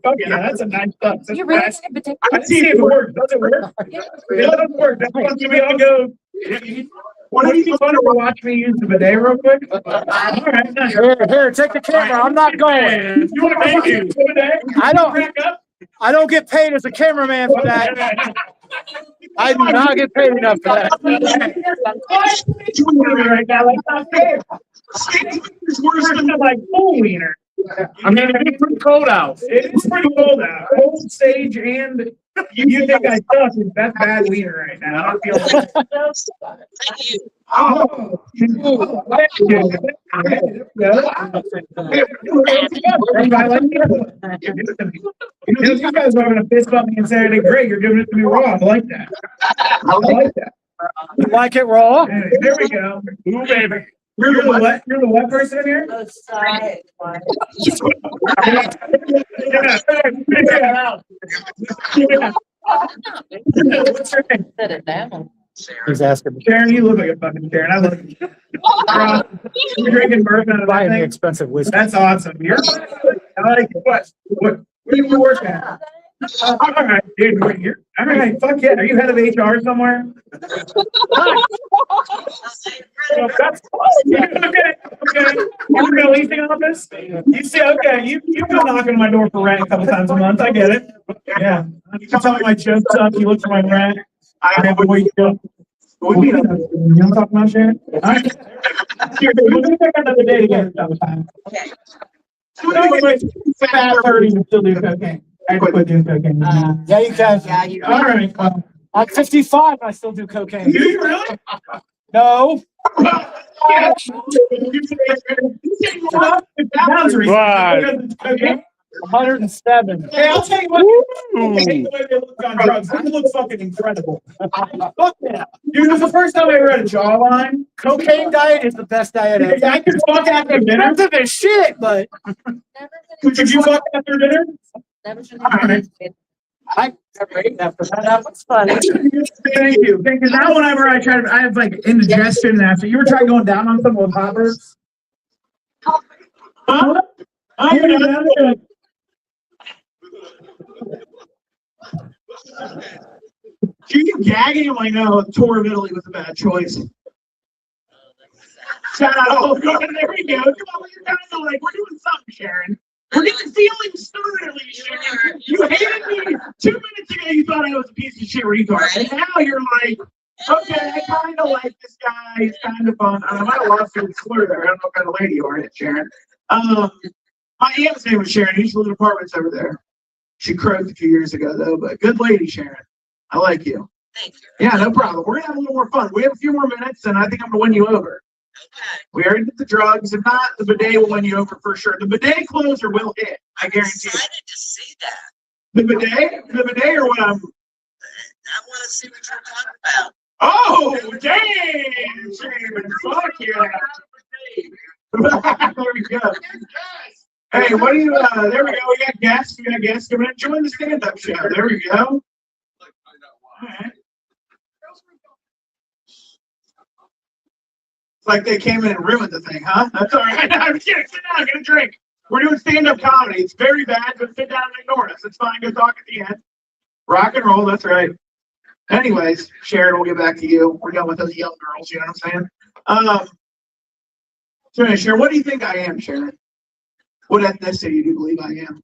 Fuck yeah, that's a nice stuff. You really think potato? I see if it works. Does it work? It doesn't work. That's fun. Can we all go? What do you want to watch me use the bidet real quick? All right. Here, take the camera. I'm not going. You want to make it? I don't get paid as a cameraman for that. I do not get paid enough for that. Right now, like, not fair. It's worse than like full wiener. I mean, it's pretty cold out. It is pretty cold out. Cold stage and you think I suck? That's bad wiener right now. I feel like. Oh, thank you. You guys are gonna fist bump me and say, "Great, you're giving it to me raw." I like that. I like that. You like it raw? Hey, there we go. Ooh, baby. You're the wet person in here? What's your name? Set it down. He's asking me. Sharon, you look like a fucking Sharon. I love you. You're drinking bourbon out of that Buying the thing? expensive whiskey. That's awesome. You're I like it. What do you work at? All right, dude. All right, fuck yeah. Are you head of HR somewhere? That's okay. You're in a leasing office? You see, okay, you go knocking on my door for rent a couple times a month. I get it. Yeah. You can tell me my jokes suck. You look for my rent. I have a way to go. You want to talk about Sharon? All right. Here, we're going to take another day together sometime. Okay. So fat 30 and still do cocaine. I quit doing cocaine. Yeah, you can. Yeah, you. All right. I'm 55 and I still do cocaine. Do you really? No. Right. 107. Hey, I'll tell you what. I hate the way they look on drugs. They look fucking incredible. Fuck yeah. Dude, it was the first time I ever had a jawline. Cocaine diet is the best diet ever. I could fuck after dinner. After this shit, but Could you fuck after dinner? Never should I never ate after that. That was fun. Thank you. Because now whenever I try to, I have like indigestion after. You ever tried going down on someone with hoppers? Huh? You gagging? I'm like, no, a tour of Italy was a bad choice. Shout out, oh, there we go. Come on, you're kind of like, we're doing something, Sharon. We're getting feelings thoroughly, Sharon. You hated me 2 minutes ago. You thought I was a piece of shit retard. And now you're like, okay, I kind of like this guy. He's kind of fun. I might have lost your slur there. I don't know what kind of lady you are, Sharon. My aunt's name was Sharon. Used to live in apartments over there. She croaked a few years ago, though, but good lady, Sharon. I like you. Thank you. Yeah, no problem. We're going to have a little more fun. We have a few more minutes, and I think I'm going to win you over. Okay. We already did the drugs. If not, the bidet will win you over for sure. The bidet closer will hit. I guarantee you. Excited to see that. The bidet, or what I'm. I want to see what you're talking about. Oh, damn, Sharon. Fuck yeah. There we go. Hey, what do you, there we go. We got guests. Come in. Join the stand-up show. There we go. All right. It's like they came in and ruined the thing, huh? That's all right. I'm kidding. Sit down. Get a drink. We're doing stand-up comedy. It's very bad, but sit down and ignore us. It's fine. Go talk at the end. Rock and roll. That's right. Anyways, Sharon, we'll get back to you. We're done with those young girls. You know what I'm saying? So, Sharon, what do you think I am, Sharon? What ethnicity do you believe I am?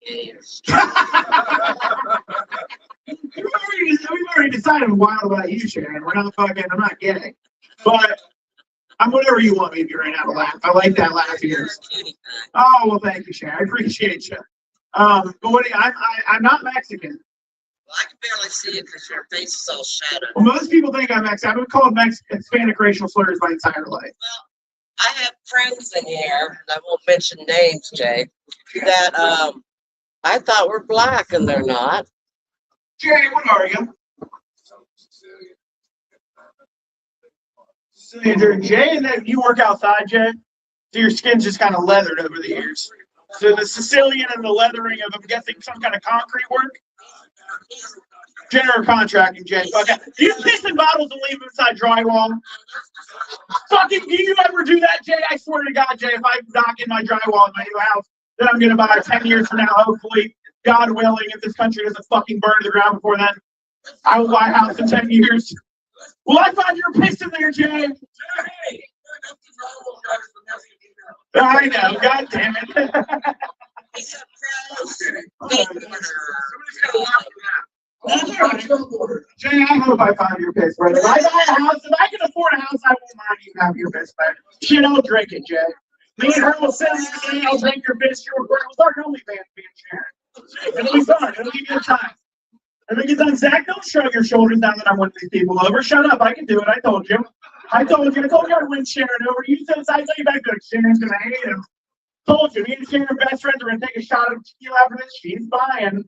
We've already decided I'm wild about you, Sharon. We're not fucking, I'm not gay. But I'm whatever you want me to be right now to laugh. I like that laugh of yours. Oh, well, thank you, Sharon. I appreciate you. But what do you, I'm not Mexican. Well, I can barely see it because your face is all shadowed. Well, most people think I'm Mexican. I've been called Hispanic racial slurs my entire life. Well, I have friends in here, and I won't mention names, Jay, that I thought were black, and they're not. Jay, what are you? Sicilian. Jay, and then you work outside, Jay? So your skin's just kind of leathered over the years. So the Sicilian and the leathering of, I'm guessing, some kind of concrete work? General contracting, Jay. Okay. Do you piss in bottles and leave them inside drywall? Fucking, do you ever do that, Jay? I swear to God, Jay, if I knock in my drywall in my new house that I'm going to buy 10 years from now, hopefully, God willing, if this country doesn't fucking burn to the ground before then, I will buy a house in 10 years. Well, I thought you were pissed in there, Jay. I know. God damn it. Jay, I hope I find your piss, brother. If I buy a house, if I can afford a house, I won't mind you have your piss back. Shit, I'll drink it, Jay. Me and her will sit in the I'll drink your piss, we'll start an OnlyFans being Sharon. It'll be fun. It'll give you a time. And then get done, Zach, don't shrug your shoulders now that I won these people over. Shut up, I can do it. I told you. I told you I'd win Sharon over. You said I tell you back there, Sharon's gonna hate him. Told you, me and Sharon are best friends. We're gonna take a shot of tequila after this. She's buying.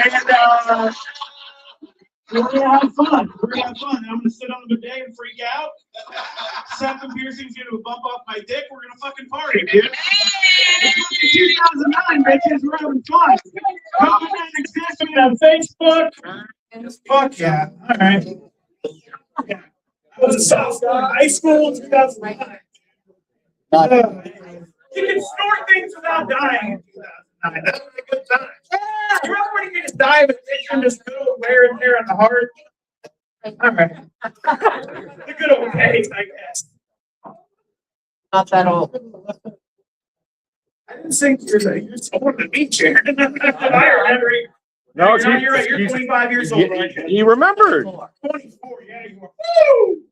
And we're gonna have fun. We're gonna have fun. I'm gonna sit on the bidet and freak out. Septum piercing's gonna bump off my dick. We're gonna fucking party, dude. It's 2009, bitches. We're having fun. COVID doesn't exist. We have Facebook. Fuck yeah. All right. Yeah. I was a sophomore in high school in 2009. You can snort things without dying in 2009. That was a good time. You remember when you just die of addiction, just good old wear and tear on the heart? All right. The good old days, I guess. Not that old. I didn't think you're older than me, Sharon. I remember. No, You're right. You're 25 years old, right? You remembered. 24, yeah, you are. Woo!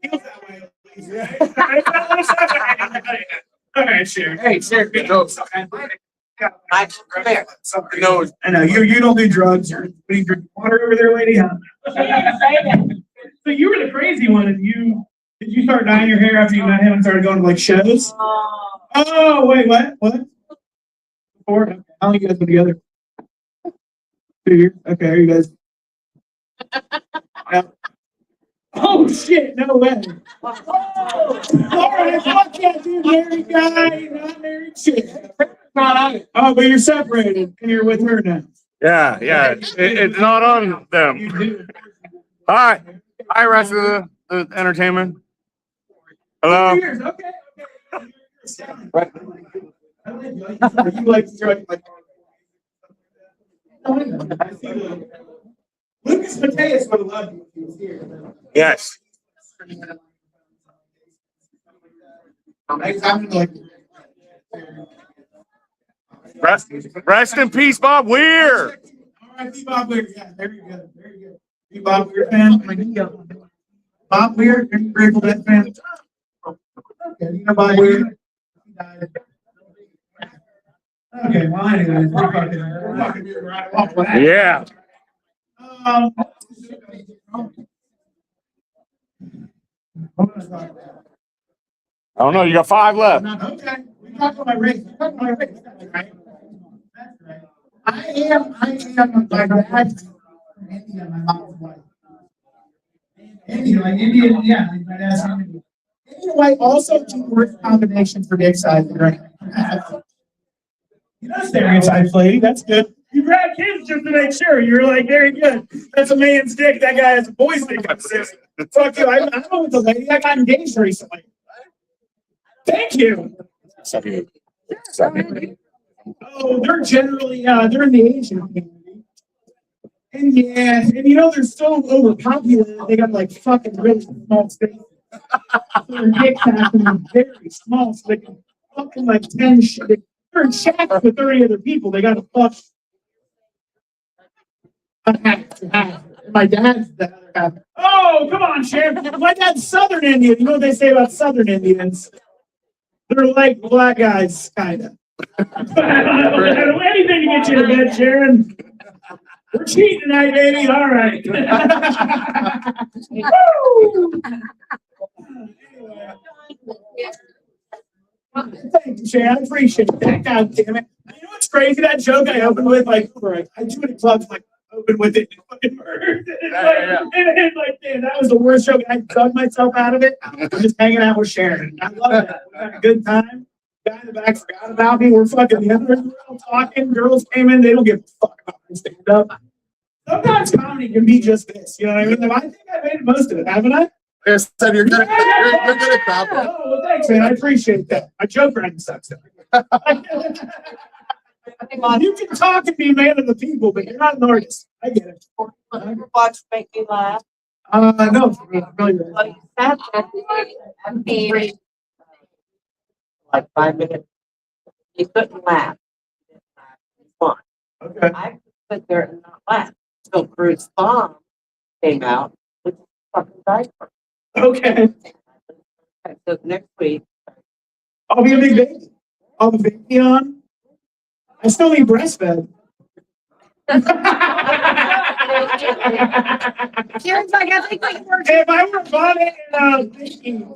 Feels that way, at least. All right, Sharon. Hey, Sharon, good jokes. No, I know you don't do drugs or you drink water over there, lady. Huh? So you were the crazy one, and did you start dyeing your hair after you met him and started going to like shows? Oh wait, what? What? Before? Okay. How long you guys been together? 2 years. Okay, are you guys? Yeah. Oh shit! No way. Oh, all right, fuck yeah, dude. Married guy, not married shit. Oh, but you're separated and you're with her now. yeah. It's not on them. You do. Hi, rest of the entertainment. Hello. 2 years, okay. Right. You like I see Lucas Mateus would have loved you if he was here. Yes. I'm like, Rest in peace, Bob Weir. all right, Bob Weir. Yeah, very good. Very good. You Bob Weir fan? Bob Weir, are you Grateful Dead fan? Okay, you know Bob Weir? He died. Okay, well, anyways, we're fucking moving right along with that. Yeah. I don't know. You got 5 left. Okay, we talked about my race. Right? That's right. I am my dad's from India, my mom's wife. India, like Indian, yeah, like my dad's from India. Indian white also two word combination for dick size, right? You know stereotypes, lady. That's good. You grab kids just to make sure. You're like, very good. That's a man's dick. That guy has a boy's dick. Fuck you. I know with the lady. I got engaged recently. Thank you. Oh, they're generally they're in the Asian community. And yeah, and you know they're so overpopulated. They got like fucking really small spaces. So their dicks have to be very small, so they can fucking like 10 shit. They're in shacks with 30 other people. They got to fuck. My dad's the other half. Oh, come on, Sheriff. My dad's Southern Indian. You know what they say about Southern Indians? They're like black guys, kind of. Anything to get you to bed, Sharon. We're cheating tonight, baby. All right. Thank you, Sharon. I appreciate that. God damn it. You know what's crazy? That joke I opened with, like, I do it in clubs, like, open with it and fucking murdered. And like, damn, that was the worst joke. I dug myself out of it. I'm just hanging out with Sharon. I love that. We had a good time. Guy in the back forgot about me. We're fucking the other room talking. Girls came in. They don't give a fuck about my stand up. Sometimes comedy can be just this. You know what I mean? I think I made most of it, haven't I? Yes, you're good at crowd. Oh, well, thanks, man. I appreciate that. My joke writing sucks. You can talk and be a man of the people, but you're not an artist. I get it. Watch make me laugh. No, really. Well, you sat there like 5 minutes. You couldn't laugh. Okay. I put there not last until Bruce Baum came out with a fucking diaper. Okay. So next week, I'll be a big baby. I'll be baby on. I still need breastfed. Karen's like, I think we can work. If I were Bonnet and thinking,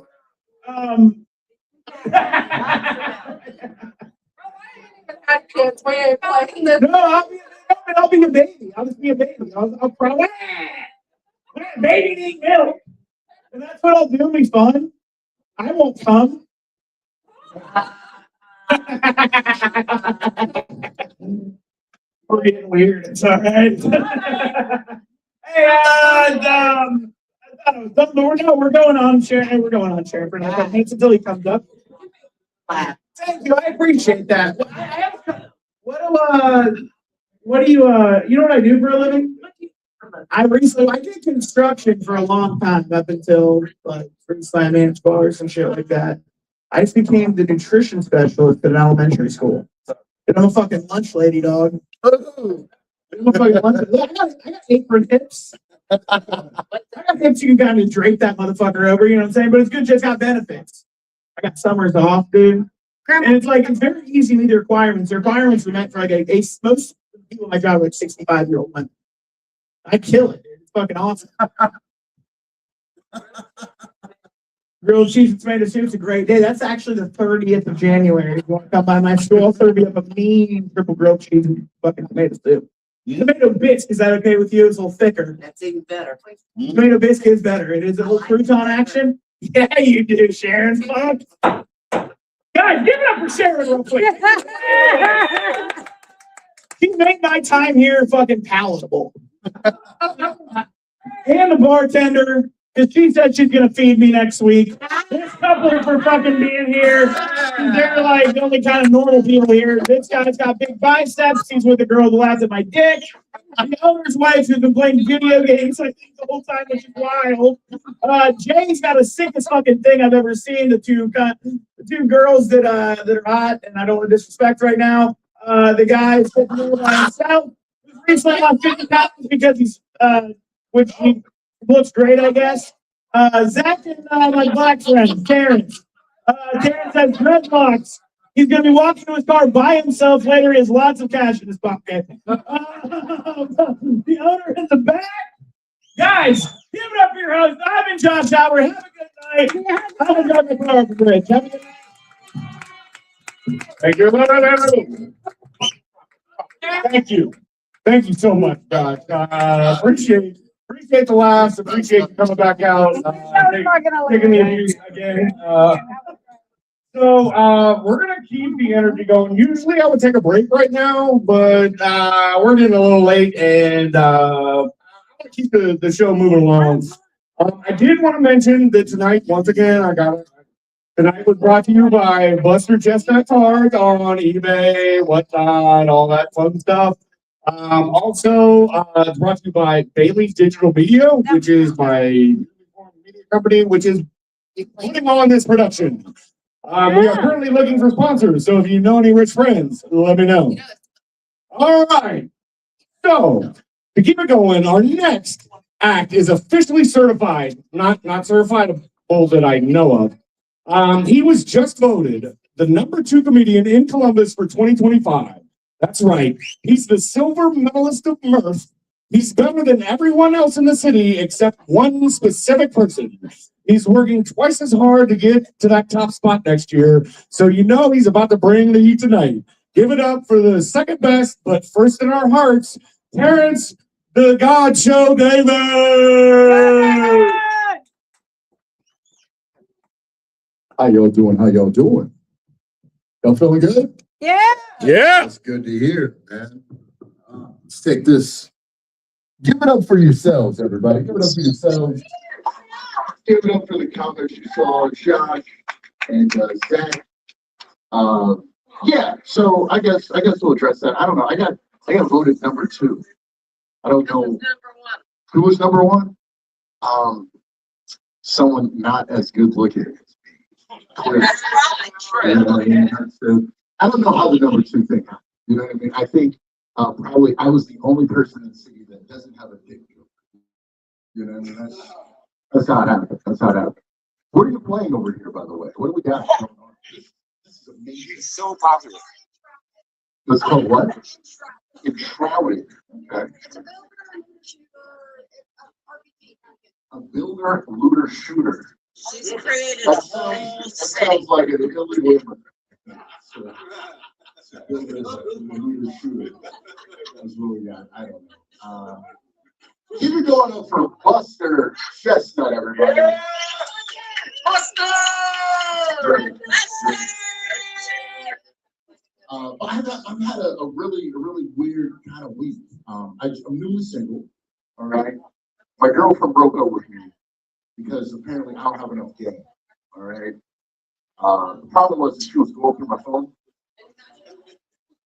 Kids, we ain't playing this. no, I'll be a baby. I'll just be a baby. I'll probably baby need milk, and that's what I'll do. It'll be fun. I won't come. We're getting weird. It's all right. Hey, we're going on, Sharon. We're going on, Sharon, for another minutes until he comes up. Thank you. I appreciate that. What do you know what I do for a living? I did construction for a long time, up until like I managed bars and shit like that. I just became the nutrition specialist at an elementary school. I'm a fucking lunch lady, dog. I'm a fucking lunch lady. I got apron hips. I got hips you can kind of drape that motherfucker over, you know what I'm saying? But it's good, just got benefits. I got summers off, dude. And it's like, it's very easy to meet the requirements. The requirements are meant for like most people in my job are like 65-year-old women. I kill it, dude. It's fucking awesome. Grilled cheese and tomato soup's a great day. That's actually the 30th of January. If you want to come by my school, I'll serve you up a mean triple grilled cheese and fucking tomato soup. Tomato bisque, is that okay with you? It's a little thicker. that's even better. Tomato bisque is better. It is a little crouton action. Yeah, you do, Sharon. Fuck. Guys, give it up for Sharon real quick. She made my time here fucking palatable. And the bartender, because she said she's gonna feed me next week. This couple for fucking being here. They're like the only kind of normal people here. This guy's got big biceps. He's with the girl who laughs at my dick. The owner's wife who's been playing video games, I think, the whole time, which is wild. Jay's got the sickest fucking thing I've ever seen. The two girls that are hot, and I don't want to disrespect right now. The guy is sitting there by himself. He's recently lost 50 pounds because he's which he looks great, I guess. Zach and my black friend, Terrence. Terrence has dreadlocks. He's going to be walking to his car by himself later. He has lots of cash in his pocket. The owner in the back. Guys, give it up for your host. I've been Josh Howard. Have a good night. I'm going to drive my car off the bridge. Have a good night. Thank you. Thank you. Thank you so much, guys. Appreciate the laughs. Appreciate you coming back out. Taking the abuse again. So we're gonna keep the energy going. Usually I would take a break right now, but we're getting a little late, and I'm gonna keep the show moving along. I did want to mention that tonight, once again, tonight was brought to you by Buster Chestnut Cards on eBay, whatnot, all that fun stuff. Also, it's brought to you by Bailey's Digital Media, which is my media company, which is putting on this production. We are currently looking for sponsors, so if you know any rich friends, let me know. All right. So, to keep it going, our next act is officially certified, not certifiable that I know of. He was just voted the #2 comedian in Columbus for 2025. That's right. He's the silver medalist of mirth. He's better than everyone else in the city except one specific person. He's working twice as hard to get to that top spot next year. So you know he's about to bring the heat tonight. Give it up for the second best, but first in our hearts, Terrence, the God Show David. How y'all doing? How y'all doing? Y'all feeling good? Yeah. Yeah. That's good to hear, man. Let's take this. Give it up for yourselves, everybody. Give it up for yourselves. Give it up for the comics you saw, Josh and Zach. Yeah. So I guess we'll address that. I don't know. I got voted #2. I don't know who was #1. Someone not as good looking as me. That's probably true. You know what I mean? I don't know how the #2 thing happened. You know what I mean? I think Probably I was the only person in the city that doesn't have a dick joke. You know what I mean? That's how it happened. That's how it happened. What are you playing over here, by the way? What do we got going on? This is amazing. It's so popular. It's called what? Enshrouded. Okay. A builder, looter, shooter. She's created a That whole sounds city. like an illegal immigrant. So, builder, looter, shooter. That's what we got. I don't know. Keep it going up for Buster Chestnut, everybody. Buster! Great. I've had a really weird kind of week. I'm newly single. All right. My girlfriend broke up with me because apparently I don't have enough game. All right. The problem was that she was going through my phone.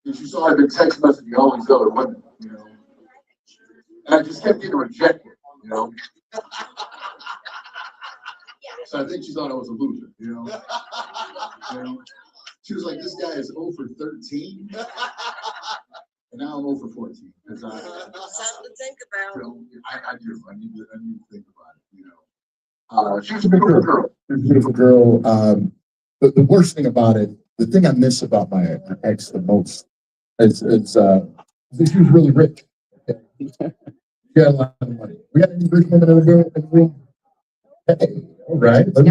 And she saw I've been text messaging all these other women, you know. And I just kept getting rejected, you know. So I think she thought I was a loser, you know. You know? She was like, this guy is 0 for 13. And now I'm 0 for 14. Because Something to think about. you know, I do. I need to think about it, you know. She's a beautiful girl. She's a beautiful girl. But the worst thing about it, the thing I miss about my ex the most is that she was really rich. Okay? She had a lot of money. We got any rich women in the room? Hey, all right. Oh,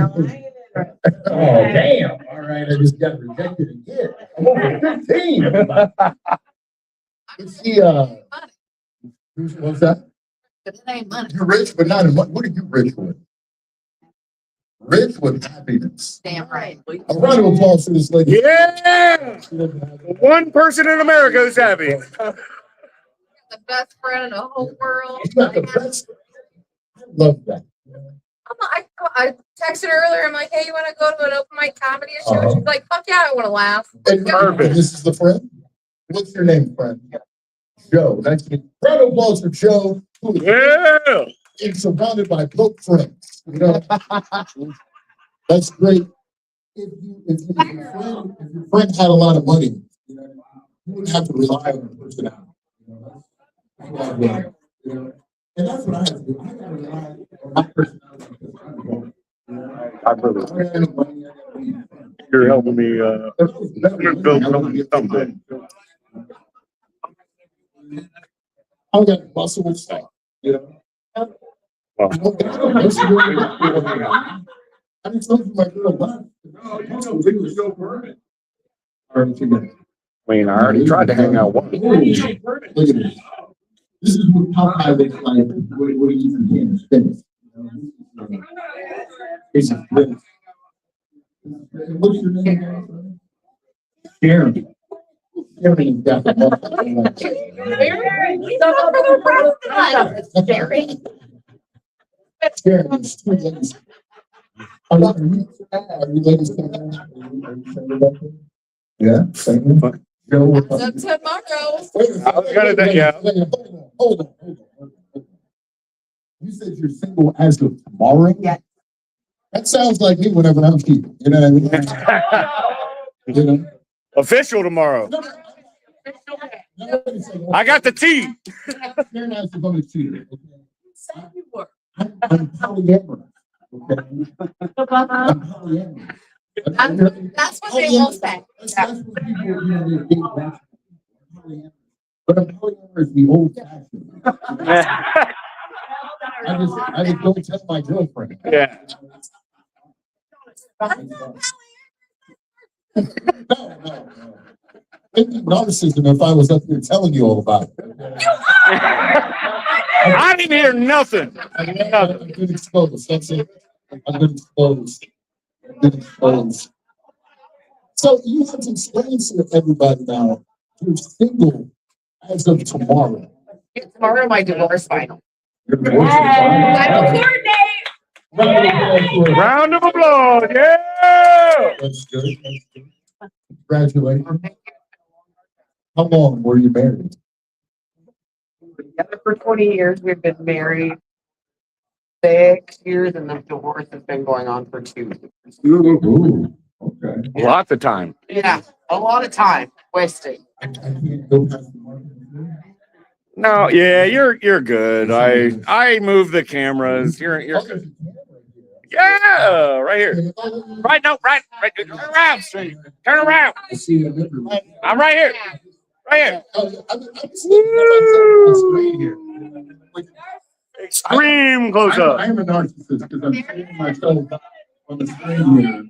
damn. All right. I just got rejected again. I'm over 15. Let's see, what's that? It ain't money. You're rich, but not in money. What are you rich with? Rich with happiness. Damn right. A round of applause for this lady. Yeah! One person in America who's happy. The best friend in the whole world. She's got the best. I love that. I texted her earlier. I'm like, hey, you want to go to an open mic comedy show? She's like, fuck yeah, I want to laugh. And this is the friend? What's your name, friend? Joe. Nice to meet you. Round of applause for Joe. Who is Yeah! surrounded by broke friends. You know? That's great. If your friend had a lot of money, you know, you wouldn't have to rely on the personality. You know? You know? And that's what I have to do. I gotta rely on my personality. I really, you're helping me, build something. I got muscle stuff, you know. Well. I mean, some of my girl left. No, you know, we were so permanent. I mean, I already tried to hang out once. Look at this. This is what Popeye looks like. What he's in Kansas City. This is this. What's your name? Jeremy. Jeremy got the Jeremy's two ladies. Are you ladies thinking? Yeah. As of tomorrow. I was gonna think, yeah. Hold on. You said you're single as of tomorrow? Yeah. That sounds like me whenever I'm cheating. You know what I mean? You know? Official tomorrow. I got the tea. You're not supposed to cheat. Okay? Said you were. I'm polyamorous. Okay? I'm polyamorous. That's what they all say. That's what people, you know, they think that's polyamorous. But I'm polyamorous the old fashioned. I just don't tell my girlfriend. Yeah. No. It'd be narcissism if I was up here telling you all about it. I didn't hear nothing. I've been exposed. That's it. I've been exposed. So you have to explain to everybody now, you're single as of tomorrow. Tomorrow, my divorce final. Your divorce is fine. Round of applause. Yeah. That's good. Congratulations. How long were you married? Together for 20 years. We've been married 6 years, and the divorce has been going on for 2 years. Ooh, okay. Lots of time. Yeah, a lot of time wasted. I can't go past the market. No, yeah, you're good. I move the cameras. You're yeah, right here. Right, no, right. Turn around, Steve. Turn around. I'm right here. Right here. Extreme close up. I am a narcissist because I'm seeing myself on the screen here.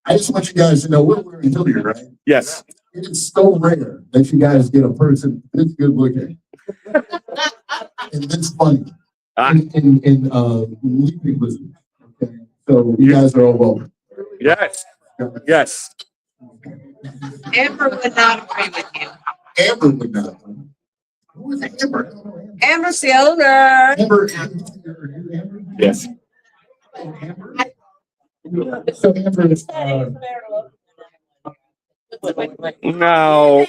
I just want you guys to know we're wearing here, right? Yes. It is so rare that you guys get a person this good looking and this funny in leaping lizards. Okay, so you guys are all welcome. Yes. Yes. Amber would not agree with you. Amber would not. Who is Amber? Amber's the owner. Amber. Yes. So Amber is. No.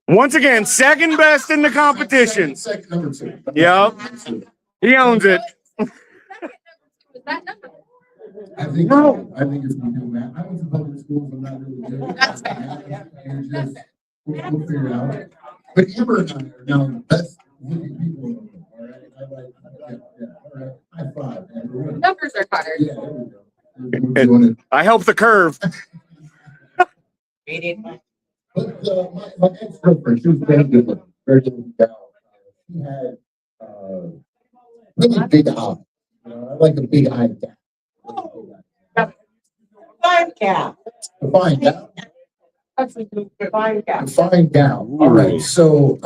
Once again, second best in the competition. Second number 2. Yep. He owns it. I think it's doing that. I went to public schools. I'm not really good. We'll figure it out. But Amber and I are now the best looking people in the world. All right. All right. High five, Amber. Numbers are hard. Yeah, there we go. We're doing it. I help the curve. But my ex-girlfriend, she was very good looking, very good gal. She had really big eyes. I like a big eye gal. Fine cat. Fine gal. Fine cat. Fine gal. All right. So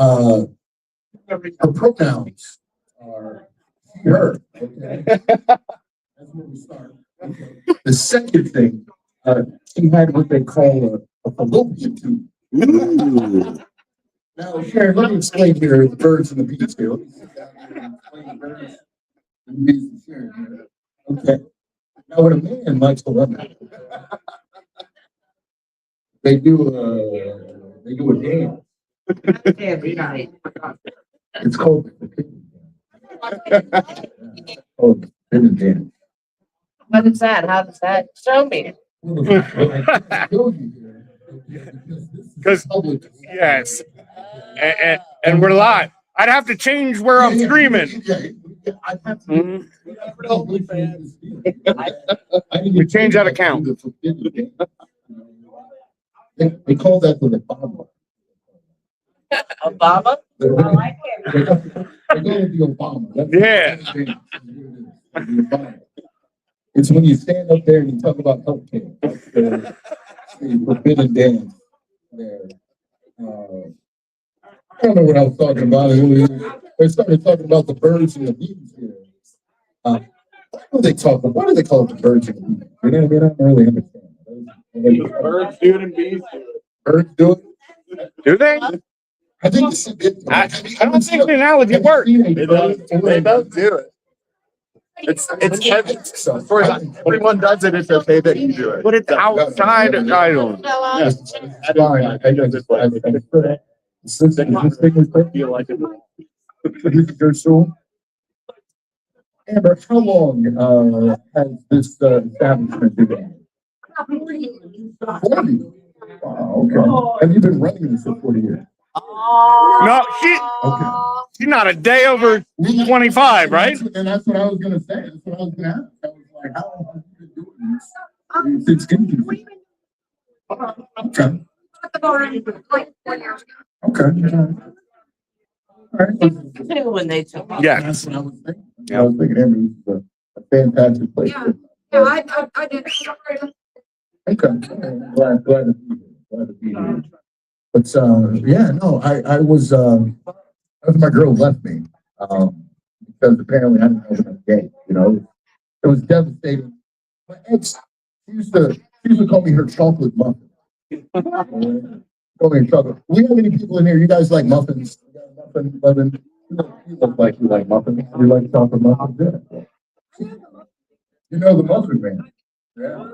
her pronouns are she, her. Okay. That's where we start. Okay. The second thing, she had what they call a fallopian tube. Now, Sharon, let me explain here the birds and the bees here. Let me sit down here and explain the birds and the bees and Sharon here. Okay. Now, when a man likes a woman, they do a dance. It's called the pin dance. What is that? How does that show me? Because yes, and we're live. I'd have to change where I'm screaming. We change that account. They call that the Obama. Obama? I like it. They call it the Obama. Yeah. It's when you stand up there and you talk about healthcare. That's the forbidden dance there. I don't know what I was talking about. They started talking about the birds and the bees here. What do they call the birds and the bees? I don't really understand. Birds do it and bees do it. Birds do it? Do they? I think it's a bit. I don't think the analogy works. They both do it. It's for everyone does it. It's okay that you do it. But it's outside. I don't. Yes, it's fine. I is this thing with Feel like it. This is your school? Amber, how long has this establishment been? 40. Wow, okay. Have you been running this for 40 years? No, she's not a day over 25, right? And that's what I was gonna say. That's what I was gonna ask. I was like, how long have you been doing this? It's confusing. Okay. All right. When they took off. Yeah. That's what I was thinking. I was thinking, Amber, this is a fantastic place. I did. Okay. Glad to be here. Glad to be here. But yeah, no, I was my girl left me because apparently I didn't have enough game. It was devastating. My ex used to call me her chocolate muffin. Call me chocolate. We have any people in here? You guys like muffins? You got muffin? You look like you like muffins. You like chocolate muffins? Yeah. You know the muffin man. Yeah.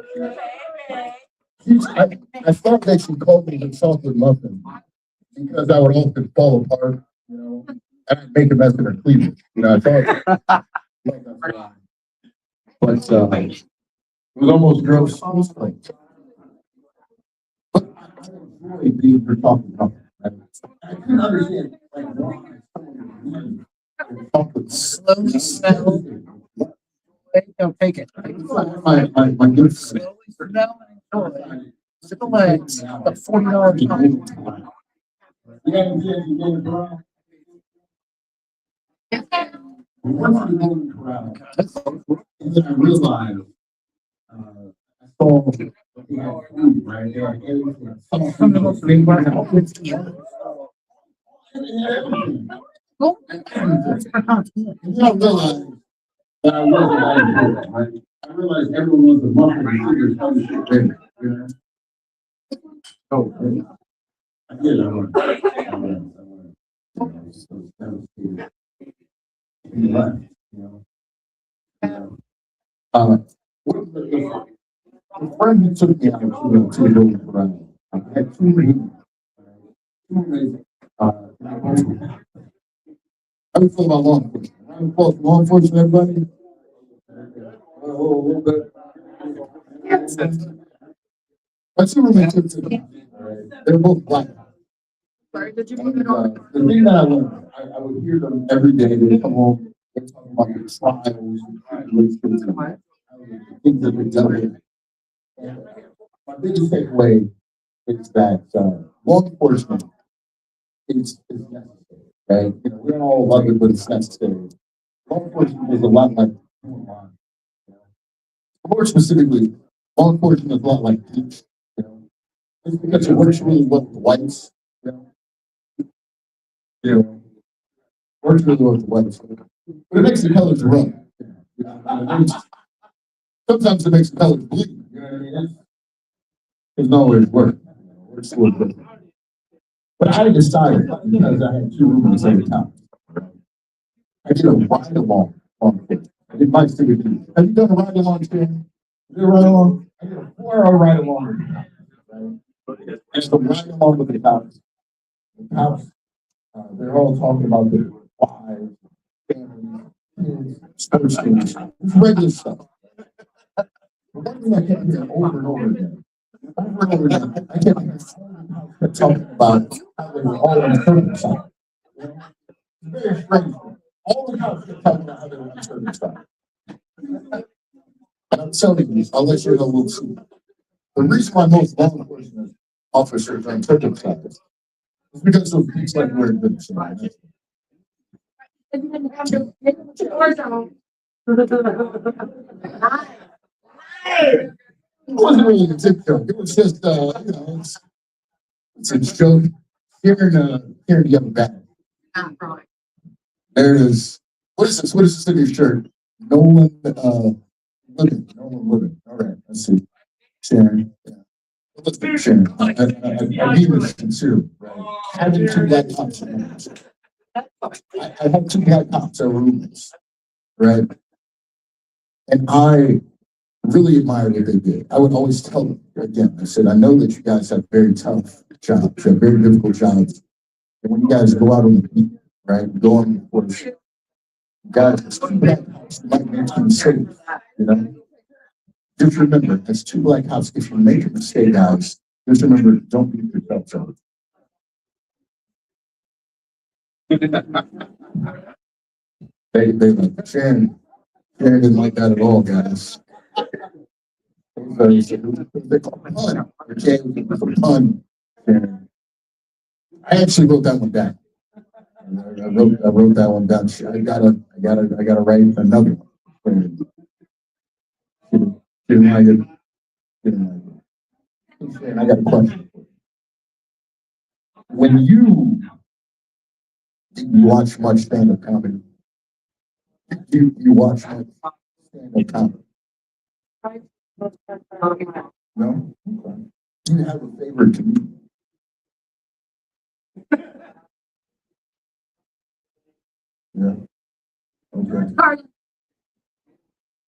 I thought that she called me the chocolate muffin because I would often fall apart, and I'd make a mess of her cleavage. I thought, but it was almost gross. But I enjoy being her chocolate muffin. I can understand like why someone would with slow smell. Don't take it. My good friend. Smell and enjoy. Simple legs, the $40 time. You haven't said you did it wrong. Once you go in the crowd, and then I realized, I saw that they had food, right? They had everything. Some of those things were all put together. And they had everything. And then I realized that I wasn't all right? I realized everyone was a muffin and figured other shit better, you know? Oh, yeah. I did, I learned. So that was good. He left, you know. The friend who took me out to the building around, I had two reasons. I was talking about law enforcement. I'm close to law enforcement, everybody. A little bit. My two roommates took to me. They're both black. The thing that I learned, I would hear them every day. They come home, they're talking about their trials, the things that they're dealing with. And my biggest takeaway is that law enforcement is necessary, right? You know, we don't all love it, but it's necessary. Law enforcement is a lot like more specifically, law enforcement is a lot like teach. You know, it's because it works really well with the whites. You know, works really well with the whites, but it makes the colors run. You know, sometimes it makes the colors bleed. You know what I mean? It's not always work. It's still good. But I decided because I had two roommates at the time. I did a ride along on it. I did my civic duty. Have you done a ride along, Stan? You did a ride along? I did a 4-hour ride along with the cops. Right? And so ride along with the cops. The cops, they're all talking about their wives, families, kids, sports teams. It's regular stuff. But one thing I kept hearing over and over again. Over and over again, I kept hearing talking about how they were all uncircumcised. You know? It's very strange. All the cops kept talking about how they were uncircumcised. And I'm telling you, I'll let you know a little secret. The reason why most law enforcement officers are uncircumcised is because of things like wearing boots. It wasn't really a tip joke. It was just, you know, it's a joke. Here you have a bag. There it is. What is this? What is this in your shirt? Nolan, Living. Nolan Living. All right, let's see. Sharon. Yeah. Let's be Sharon. I mean this sincerely, right? Having two black cops. I had two black cops that were roommates, right? And I really admired what they did. I would always tell them, again, I said, I know that you guys have very tough jobs, you have very difficult jobs. And when you guys go out on the beat, right, go on the force, guys, two black cops might make a mistake, you know? Just remember, as two black cops, if you make a mistake, guys, just remember, don't beat yourself up. They like, Sharon didn't like that at all, guys. They call it pun. Okay, it was a pun. Sharon. I actually wrote that one down. I wrote that one down. I gotta write another one. Didn't like it. Didn't like it. Sharon, I got a question. When you watch much stand-up comedy, you watch much stand-up comedy? No? Okay. Do you have a favorite comedian? Yeah. Okay.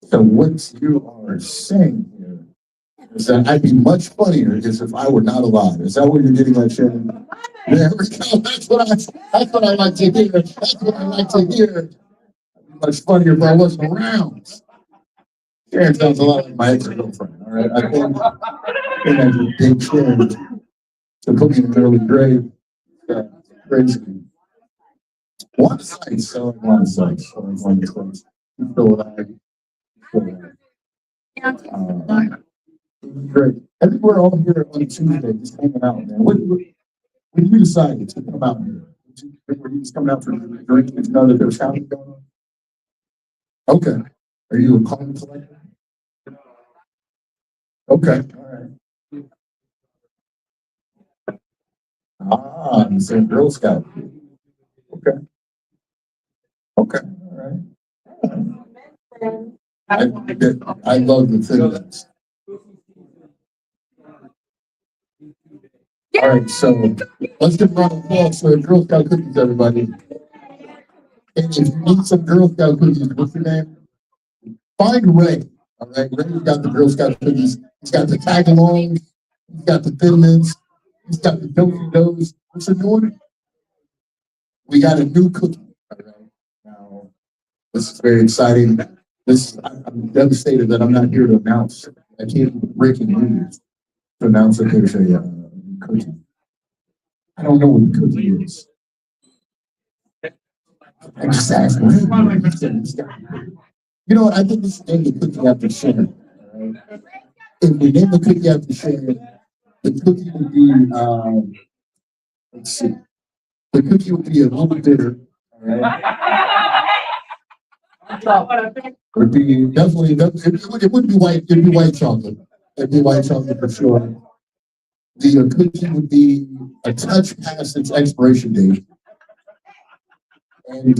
So what you are saying here is that I'd be much funnier as if I were not alive. Is that what you're getting at, Shannon? There we go. That's what I like to hear. That's what I like to hear. I'd be much funnier if I wasn't around. Sharon sounds a lot like my ex-girlfriend, all right? I think I did big Sharon to put me in an early grade. Yeah, crazy. One site, so one site, so one site. So great. I think we're all here on Tuesday, just hanging out, man. When you decided to come out here, were you just coming out for a drink? Did you know that there was shouting going on? Okay. Are you a coin collector? Okay. All right. Ah, you said Girl Scout. Okay. Okay. All right. I love the things. All right, so let's give a round of applause for Girl Scout cookies, everybody. And if you need some Girl Scout cookies, what's your name? Find Ray. All right, Ray's got the Girl Scout cookies. He's got the tag alongs. He's got the thin mints. He's got the dozy doughs. What's the new one? We got a new cookie. All right. Now, this is very exciting. I'm devastated that I'm not here to announce. I can't breaking news to announce that there's a cookie. I don't know what the cookie is. I just asked him. You know what? I think we should name the cookie after Sharon. Right? If we name the cookie after Sharon, the cookie would be, let's see. The cookie would be a little bitter. Right? It would be definitely, it would be white, it'd be white chocolate. It'd be white chocolate for sure. The cookie would be a touch past its expiration date. And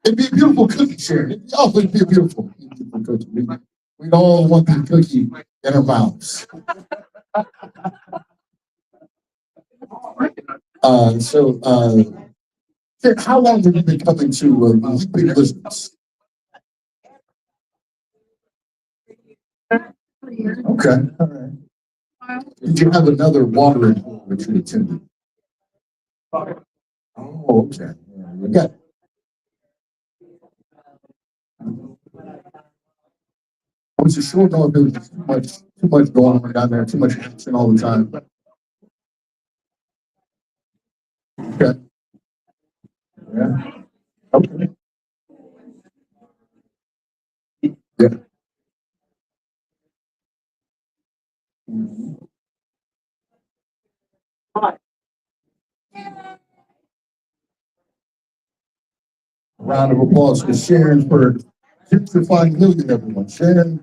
it'd be a beautiful cookie, Sharon. It'd be a beautiful cookie. We'd all want the cookie in our mouths. How long have you been coming to big business? Okay, all right. Did you have another watering hole that you attended? Oh, okay. Yeah. I was just sure no, there was too much going on down there, too much action all the time. Okay. Yeah. Okay. Yeah. Round of applause for Sharon for gentrifying Hilliard, everyone. Sharon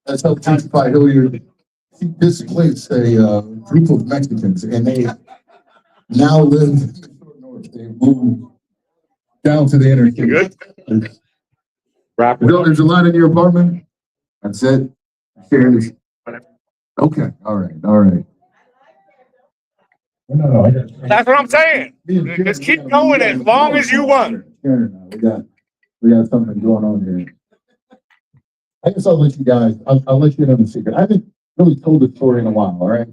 has helped gentrify Hilliard. She displaced a group of Mexicans, and they now live in the short north. They moved down to the inner city. Good. There's a lot in your apartment. That's it. Sharon is. Okay. All right. All right. No, That's what I'm saying. Just keep going as long as you want. We got something going on here. I guess I'll let you guys. I'll let you know the secret. I haven't really told the story in a while. All right,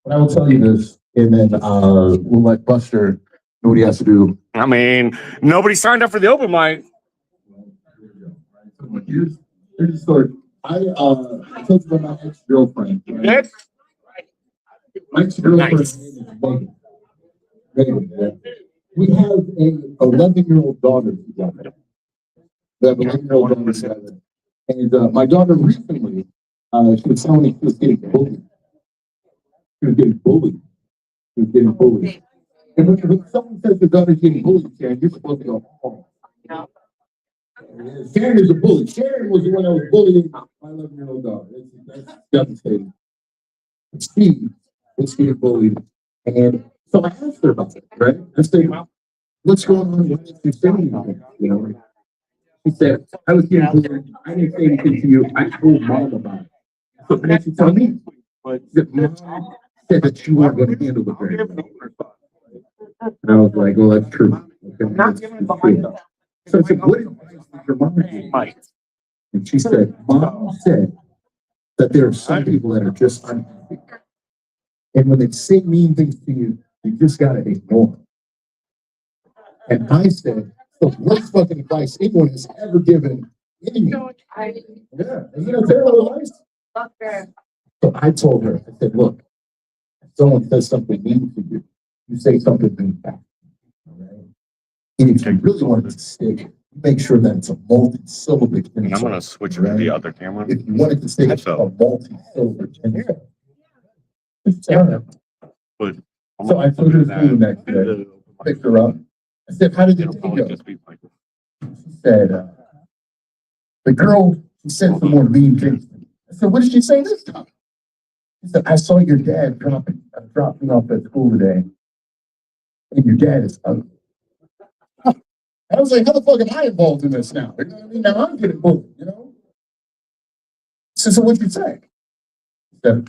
but I will tell you this, and then we'll let Buster know what he has to do. I mean, nobody signed up for the open mic. Here's the story. I talked about my ex-girlfriend. Right? Yes. My ex-girlfriend is Megan. Yeah. We have a 11-year-old daughter together. We have an 11-year-old daughter together. And my daughter recently, she was telling me she was getting bullied. She was getting bullied. She was getting bullied. And when someone says the daughter's getting bullied, Sharon, you're supposed to go, oh. No. Sharon is a bully. Sharon was the one that was bullying my 11-year-old daughter. That's devastating. Steve was getting bullied. And so I asked her about it, right? I said, what's going on? Why didn't you say anything? You know? He said, I was getting bullied. I didn't say anything to you. I told mom about it. So why didn't you tell me? That mom said that you weren't going to handle it very well. And I was like, well, that's true. Okay, that's true. So I said, what advice did your mom give? And she said, mom said that there are some people that are just unhappy. And when they say mean things to you, you just got to ignore them. And I said, the worst fucking advice anyone has ever given anyone. Yeah, isn't that terrible advice? So I told her, I said, look, someone says something mean to you, you say something mean back. All right? And if you really want it to stick, make sure that it's a multi-syllabic And I'm insult. gonna switch it to the other camera. If you want it to stick, it's a So- multi-syllabic insult. But I'm So I gonna told her do the food next day, picked her up. I said, how did the It'll day probably go? just be like. She said, the girl, she said some more mean things to me. I said, what did she say this time? She said, I saw your dad drop me off at school today. And your dad is ugly. I was like, how the fuck am I involved in this now? You know what I mean? Now I'm getting bullied, you know? So what'd you say? She said,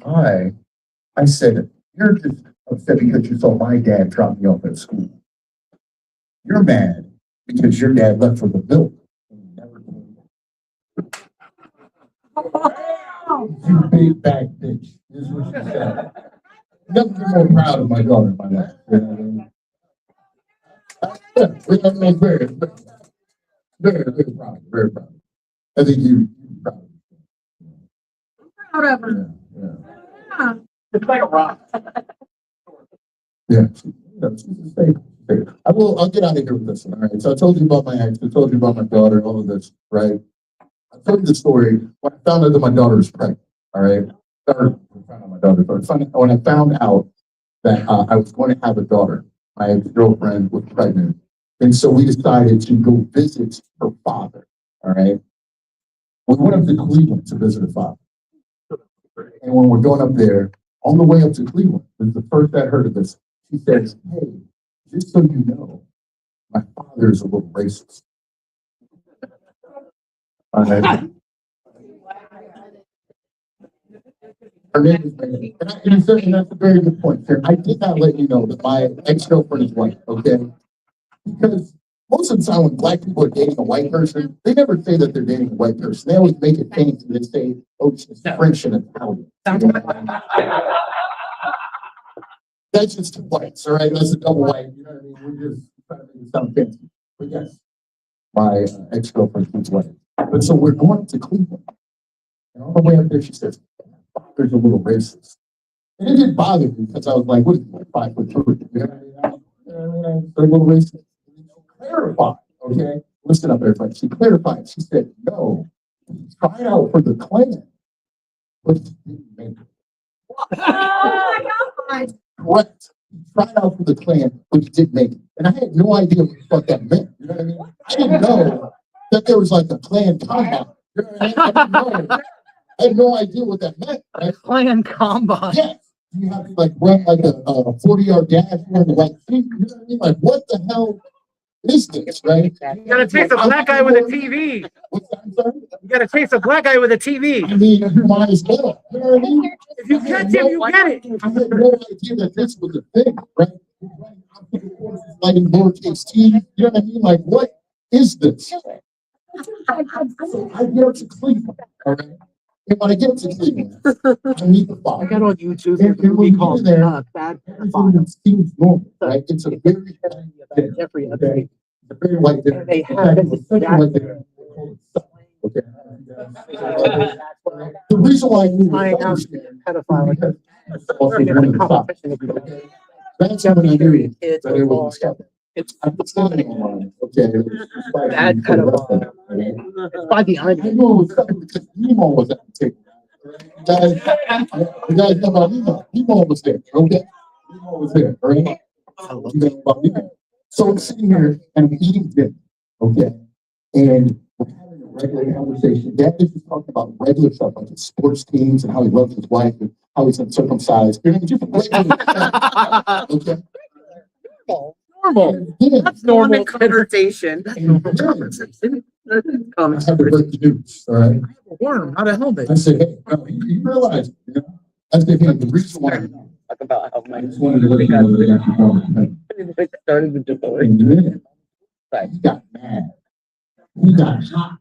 I said, you're just upset because you saw my dad drop me off at school. You're mad because your dad left for the milk and he never came back. You big back bitch, is what she said. Never been more proud of my daughter in my life. You know what I mean? Yeah, I'm very, very proud. Very proud. I think you're proud. Proud of her. Yeah. It's like a rock. Yeah. She's a staple. I'll get out of here with this one. All right. So I told you about my ex, I told you about my daughter, all of this, right? I told you the story when I found out that my daughter was pregnant. All right. When I found out that I was going to have a daughter, my ex-girlfriend was pregnant. And so we decided to go visit her father. All right. We went up to Cleveland to visit her father. And when we're going up there, on the way up to Cleveland, this is the first I heard of this. She says, hey, just so you know, my father is a little racist. All right. Her name is Megan. And that's a very good point. I did not let you know that my ex-girlfriend is white, okay? Because most of the time when black people are dating a white person, they never say that they're dating a white person. They always make it fancy. They say, oh, she's French and Italian. That's just two whites, all right? That's a double white. You know what I mean? We're just trying to make it sound fancy. But yes, my ex-girlfriend is white. But so we're going to Cleveland. And on the way up there, she says, father's a little racist. And it didn't bother me because I was like, what is he, like 5'2"? You know what I mean? They're a little racist. Clarified, okay? Listen up, everybody. She clarified. She said, no, he tried out for the Klan, but he didn't make it. Correct. He tried out for the Klan, but he didn't make it. And I had no idea what the fuck that meant. You know what I mean? I didn't know that there was like a Klan combat. You know what I mean? I didn't know. I had no idea what that meant. Right? Clan combine. Yes. You have to like run like a 40-yard dash wearing the white feet. You know what I mean? Like, what the hell is this, right? You gotta chase a black guy with a TV. What's that, I'm sorry? You gotta chase a black guy with a TV. I mean, you might as well. You know what I mean? If you catch him, you get it. I had no idea that this was a thing, right? Like in lowercase t. You know what I mean? Like, what is this? So I get up to Cleveland, all right? And when I get to Cleveland, I meet the father. I got on YouTube And a movie when called you're there, Bad everything seems normal, right? It's a very Jeffrey okay? It's a very white dinner. And they In have fact, it it was such a white dinner. Okay. The reason why I knew Flying it out was pedophile. because also one of the topics, okay? That's how I knew Kids that it was stuff. It's I'm standing online, okay? Bad pedophile. It's by the I island. knew it was something because Nemo was at the table. You guys know about Nemo? Nemo was there, okay? Nemo was there, right? You know about Nemo. So I'm sitting here and I'm eating dinner, okay? And we're having a regular conversation. Dad is just talking about regular stuff, like his sports teams and how he loves his wife and how he's uncircumcised. You know, just regular stuff, okay? Normal. Yeah. That's normal conversation. And then, I had to break the news, all right? A worm, not a helmet. I said, hey, you realize, you know, I said, hey, the reason why Talk about how I just wanted to let you know that I got you going. started the debate. And then he got mad. He got hot.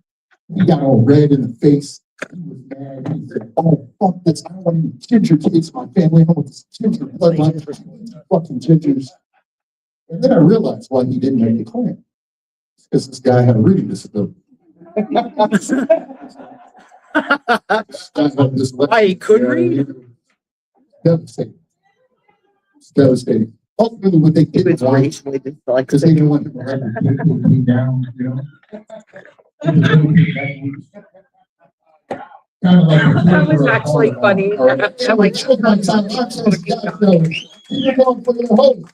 He got all red in the face. He was mad. He said, oh, fuck this. I don't want any ginger kids in my family. I don't want this ginger bloodline. Fucking gingers. And then I realized why he didn't make the Klan. It's because this guy had a reading disability. Why, he couldn't read? Devastating. devastating. Ultimately, what they did was because they didn't want to have me down, you know. Kind of like That was actually funny. I'm like, keep it going for the host.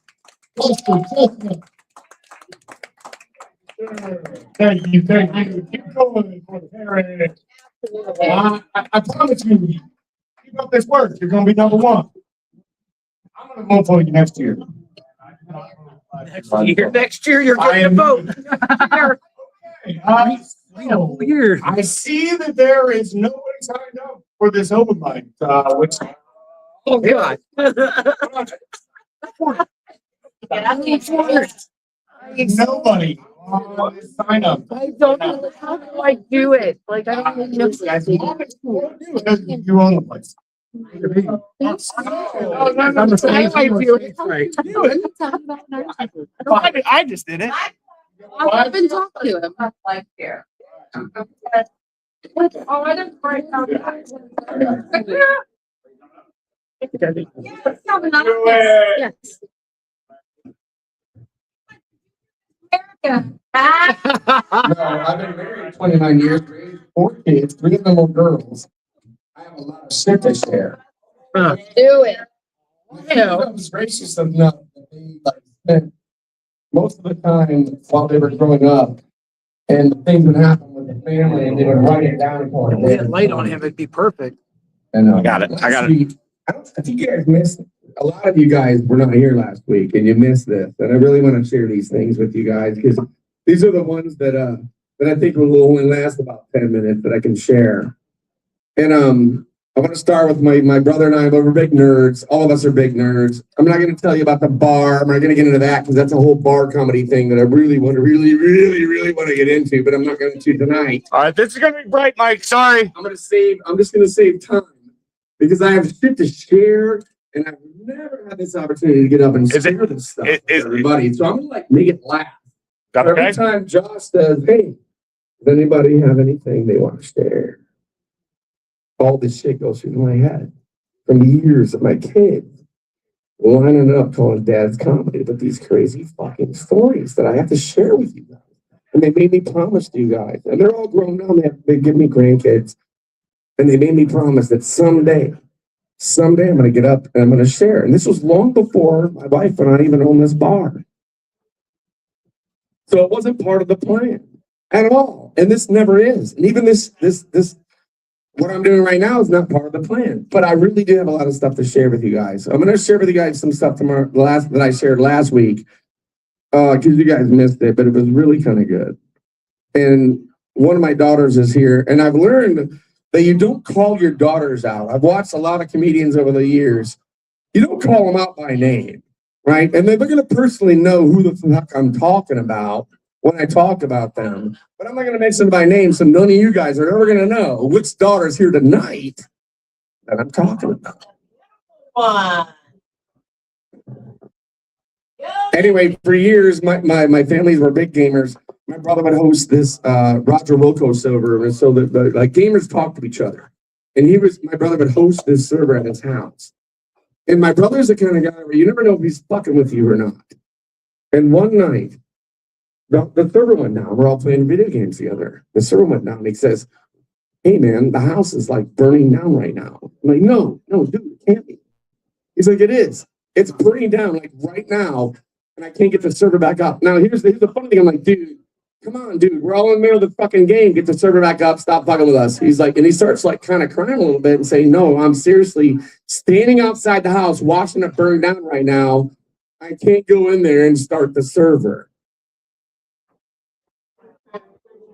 Thank you. Keep going for Harry. I promise you, keep up this work. You're going to be number one. I'm going to vote for you next year. Next year you're getting a vote. Weird. I see that there is nobody signed up for this open mic, which. Oh God. Nobody sign up. I don't know how do I do it. Like I don't even know. You own the place. I just did it. I've been talking to him. Like here. Oh, I didn't write down that. Yes. No, I've been married 29 years, raised 4 kids, 3 of them are girls. I have a lot of shit to share. Do it. I was gracious enough that they spent most of the time while they were growing up, and the things would happen with the family, and they would write it down for them. Get a light on him, it'd be perfect. And I got it. I think you guys missed. A lot of you guys were not here last week, and you missed this. And I really want to share these things with you guys because these are the ones that I think will only last about 10 minutes that I can share. And I want to start with my brother and I. We're big nerds. All of us are big nerds. I'm not going to tell you about the bar. I'm not going to get into that because that's a whole bar comedy thing that I really want to get into, but I'm not going to tonight. All right, this is gonna be bright, Mike. Sorry. I'm just going to save time because I have shit to share. And I've never had this opportunity to get up and share this stuff with everybody. So I'm gonna make it laugh. Every time Josh says, "Hey, does anybody have anything they want to share?" All this shit goes through my head from years of my kids lining up calling Dad's Comedy with these crazy fucking stories that I have to share with you guys. And they made me promise to you guys, and they're all grown now. They give me grandkids, and they made me promise that someday I'm going to get up and I'm going to share. And this was long before my wife and I even owned this bar. So it wasn't part of the plan at all. And this never is. And even this, what I'm doing right now is not part of the plan. But I really do have a lot of stuff to share with you guys. I'm going to share with you guys some stuff that I shared last week because you guys missed it, but it was really kind of good. And one of my daughters is here, and I've learned that you don't call your daughters out. I've watched a lot of comedians over the years. You don't call them out by name, right? And they're going to personally know who the fuck I'm talking about when I talk about them. But I'm not going to mention them by name, so none of you guys are ever going to know which daughter's here tonight that I'm talking about. Anyway, for years, my families were big gamers. My brother would host this Roger Wilco server, and so the gamers talk to each other. And my brother would host this server at his house. And my brother's the kind of guy where you never know if he's fucking with you or not. And one night, the server went down. We're all playing video games together. The server went down. And he says, "Hey man, the house is like burning down right now." I'm like, no, dude, it can't be. He's like, "It is. It's burning down like right now, and I can't get the server back up." Now here's the funny thing. I'm like, dude. Come on, dude. We're all in the middle of the fucking game. Get the server back up. Stop fucking with us. He's like, and he starts kind of crying a little bit and saying, "No, I'm seriously standing outside the house watching it burn down right now. I can't go in there and start the server."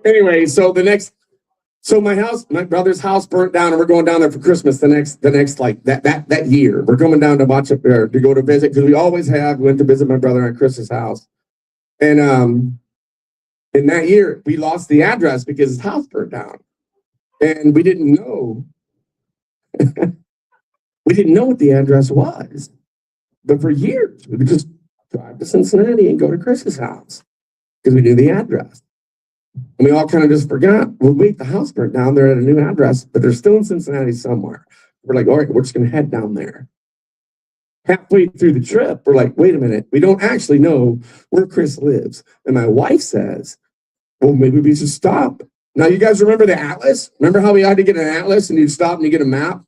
Anyway, so my brother's house burnt down, and we're going down there for Christmas the next like that year. We're coming down to watch it to go to visit because we always have. Went to visit my brother at Chris's house, and in that year, we lost the address because his house burned down. And we didn't know. We didn't know what the address was. But for years, we would just drive to Cincinnati and go to Chris's house because we knew the address. And we all kind of just forgot. Well, wait, the house burned down. They're at a new address, but they're still in Cincinnati somewhere. We're like, all right, we're just going to head down there. halfway through the trip, we're like, wait a minute, we don't actually know where Chris lives. And my wife says, well, maybe we should stop. Now, you guys remember the atlas? Remember how we had to get an atlas and you'd stop and you get a map,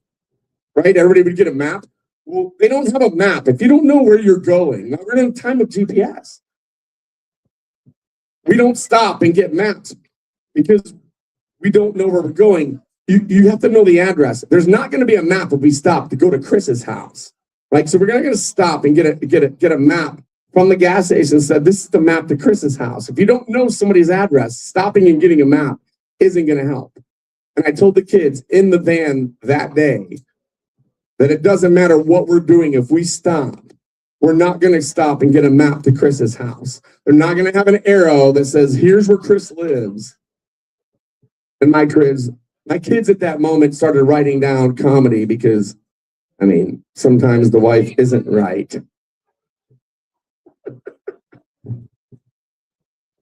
right? Everybody would get a map. Well, they don't have a map. If you don't know where you're going, now we're in a time of GPS. We don't stop and get maps because we don't know where we're going. You have to know the address. There's not going to be a map if we stop to go to Chris's house, right? So we're not going to stop and get a map from the gas station and said, this is the map to Chris's house. If you don't know somebody's address, stopping and getting a map isn't going to help. And I told the kids in the van that day that it doesn't matter what we're doing. If we stop, we're not going to stop and get a map to Chris's house. They're not going to have an arrow that says, here's where Chris lives. And my kids at that moment started writing down comedy because, I mean, sometimes the wife isn't right.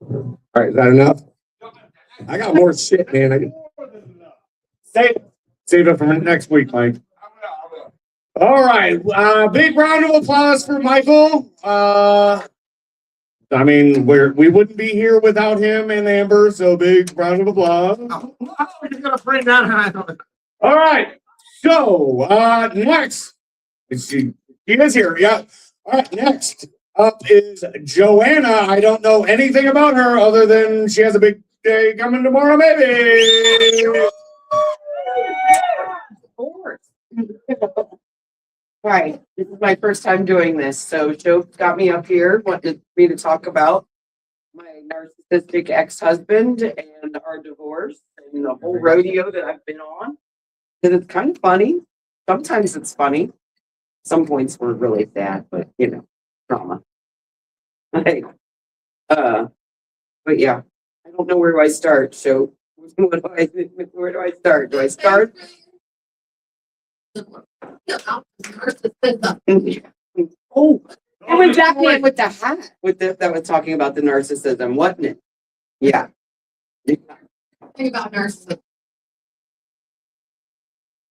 All right, is that enough? I got more shit, man. Save it for next week, Mike. All right. Big round of applause for Michael. I mean, we wouldn't be here without him and Amber, so big round of applause. You're gonna bring that high. All right. So next, she is here. Yeah. All right. Next up is Joanna. I don't know anything about her other than she has a big day coming tomorrow, maybe. Right. This is my first time doing this. So Joe got me up here, wanted me to talk about my narcissistic ex-husband and our divorce and the whole rodeo that I've been on. Because it's kind of funny. Sometimes it's funny. Some points were really sad, but drama. Like, but yeah, I don't know where do I start. So where do I start? Do I start? Oh, it was that man with the hat that was talking about the narcissism, wasn't it? Yeah. Think about narcissism.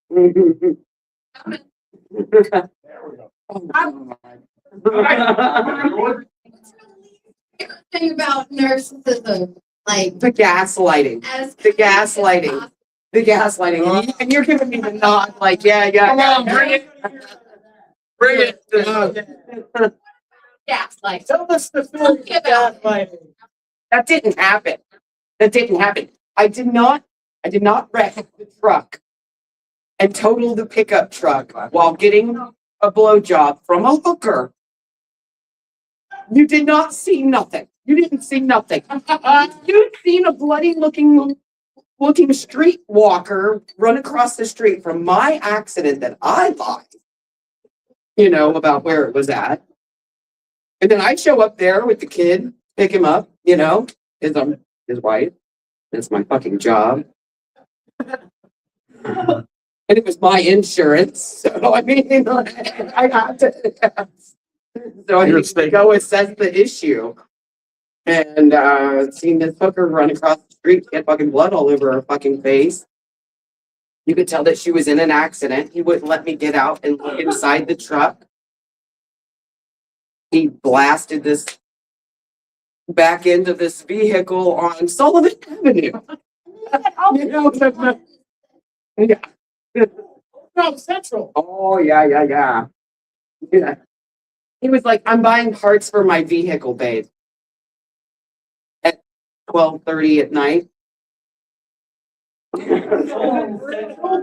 There we go. Thing about narcissism, like The gaslighting. The gaslighting. The gaslighting. And you're giving me the nod, like, yeah. Come on, bring it. Bring it. gaslight. Tell us the story. That didn't happen. That didn't happen. I did not wreck the truck and total the pickup truck while getting a blowjob from a hooker. You did not see nothing. You didn't see nothing. You'd seen a bloody looking streetwalker run across the street from my accident that I lied, about where it was at. And then I show up there with the kid, pick him up, his wife. It's my fucking job. And it was my insurance. So, I mean, I had to. So I need to go assess the issue. And seeing this hooker run across the street, get fucking blood all over her fucking face. You could tell that she was in an accident. He wouldn't let me get out and look inside the truck. He blasted this back into this vehicle on Sullivan Avenue. Yeah. No, Central. Oh, yeah. He was like, I'm buying parts for my vehicle, babe. At 12:30 at night.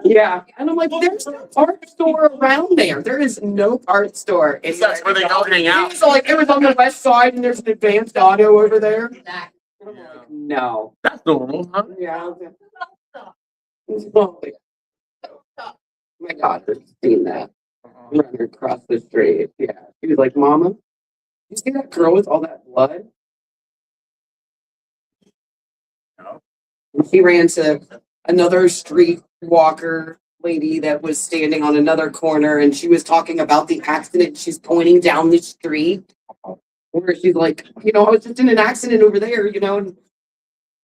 Yeah. And I'm like, there's no parts store around there. There is no parts store. That's where they go hang out. So like it was on the west side and there's an advanced auto over there. No. That's normal, huh? Yeah. Oh, my daughter's seen that. Running across the street. Yeah. She was like, Mama, you see that girl with all that blood? No. She ran to another street walker lady that was standing on another corner and she was talking about the accident. She's pointing down the street where she's like, I was just in an accident over there, and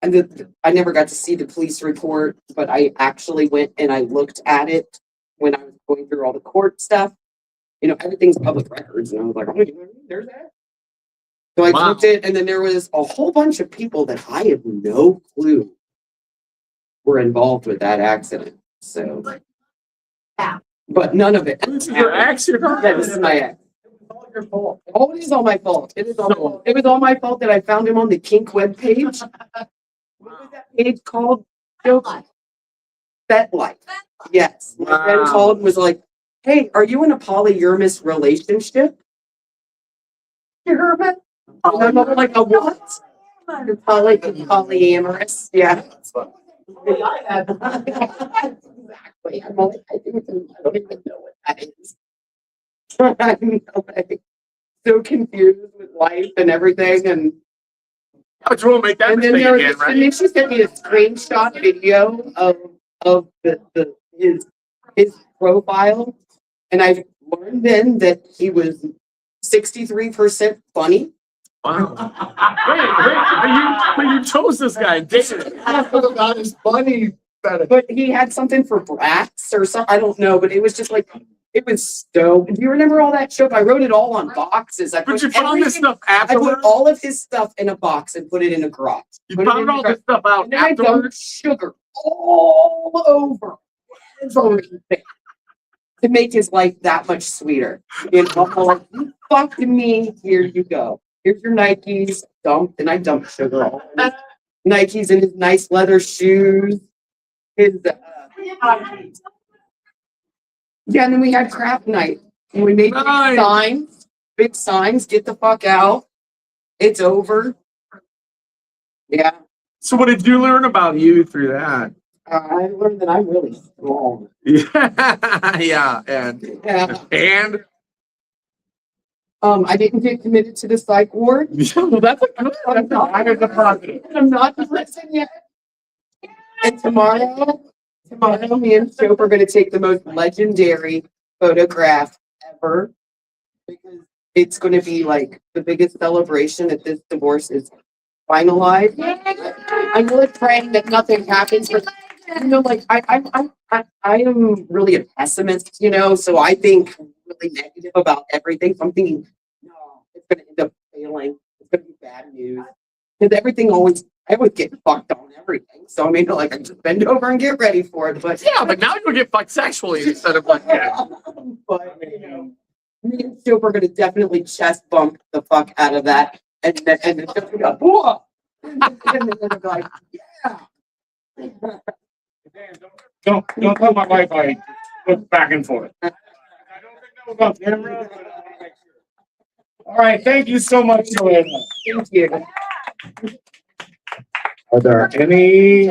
I never got to see the police report, but I actually went and I looked at it when I was going through all the court stuff. everything's public records. And I was like, oh, there's that. So I Wow. clicked it, and then there was a whole bunch of people that I have no clue were involved with that accident. So, but none of it. This is your ex? Yeah, this is my ex. all your fault. Oh, it is all my fault. It is all my fault. It was all my fault that I found him on the kink webpage. What was that page called? Bet Life. Yes. My friend Wow. called and was like, hey, are you in a polyamorous relationship? And I'm like, a what? Polyamorous. Yeah. Exactly. I'm like, I don't even know what that is. I'm like, so confused with life and everything. And But you won't make that then mistake there was, again, and right? then she sent me a screenshot video of his profile, and I learned then that he was 63% funny. Wow. But you chose this guy, didn't you? About his money. But he had something for brats or something. I don't know, but it was just like, it was so. Do you remember all that stuff? I wrote it all on boxes. But you found this stuff I put afterwards? all of his stuff in a box and put it in a garage. You Put it in found the all garage. this stuff out And then I dumped afterwards? sugar all over everything to make his life that much sweeter. I'm like, you fucked me. Here you go. Here's your Nikes. And I dumped sugar all over his Nikes and his nice leather shoes. His yeah, and then we had crap night. And we made Nice. big signs, get the fuck out. It's over. Yeah. So what did you learn about you through that? I learned that I'm really strong. Yeah, and Yeah. I didn't get committed to the psych ward. well, that's a good. I'm not in prison yet. And tomorrow, me and Soap are going to take the most legendary photograph ever, because it's going to be like the biggest celebration that this divorce is finalized. I'm really praying that nothing happens, but like I am really a pessimist, so I think really negative about everything. So I'm thinking, no, it's going to end up failing. It's going to be bad news, because I always get fucked on everything. So I mean, like, I just bend over and get ready for it. But Yeah, but now you'll get fucked sexually instead of like that. But me and Soap are going to definitely chest bump the fuck out of that, and then just go, whoa, and then they're like, yeah. Don't tell my wife I look back and forth. I don't think that was on camera, but I want to make sure. All right, thank you so much, Joanna. Thank you. Are there any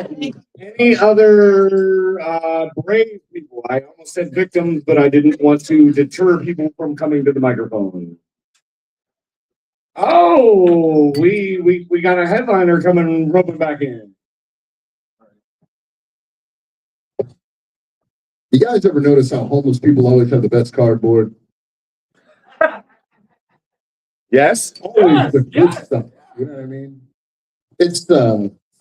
other brave people? I almost said victims, but I didn't want to deter people from coming to the microphone. Oh, we got a headliner coming roping back in. You guys ever notice how homeless people always have the best cardboard? Yes. Always the good stuff. You know what I mean? It's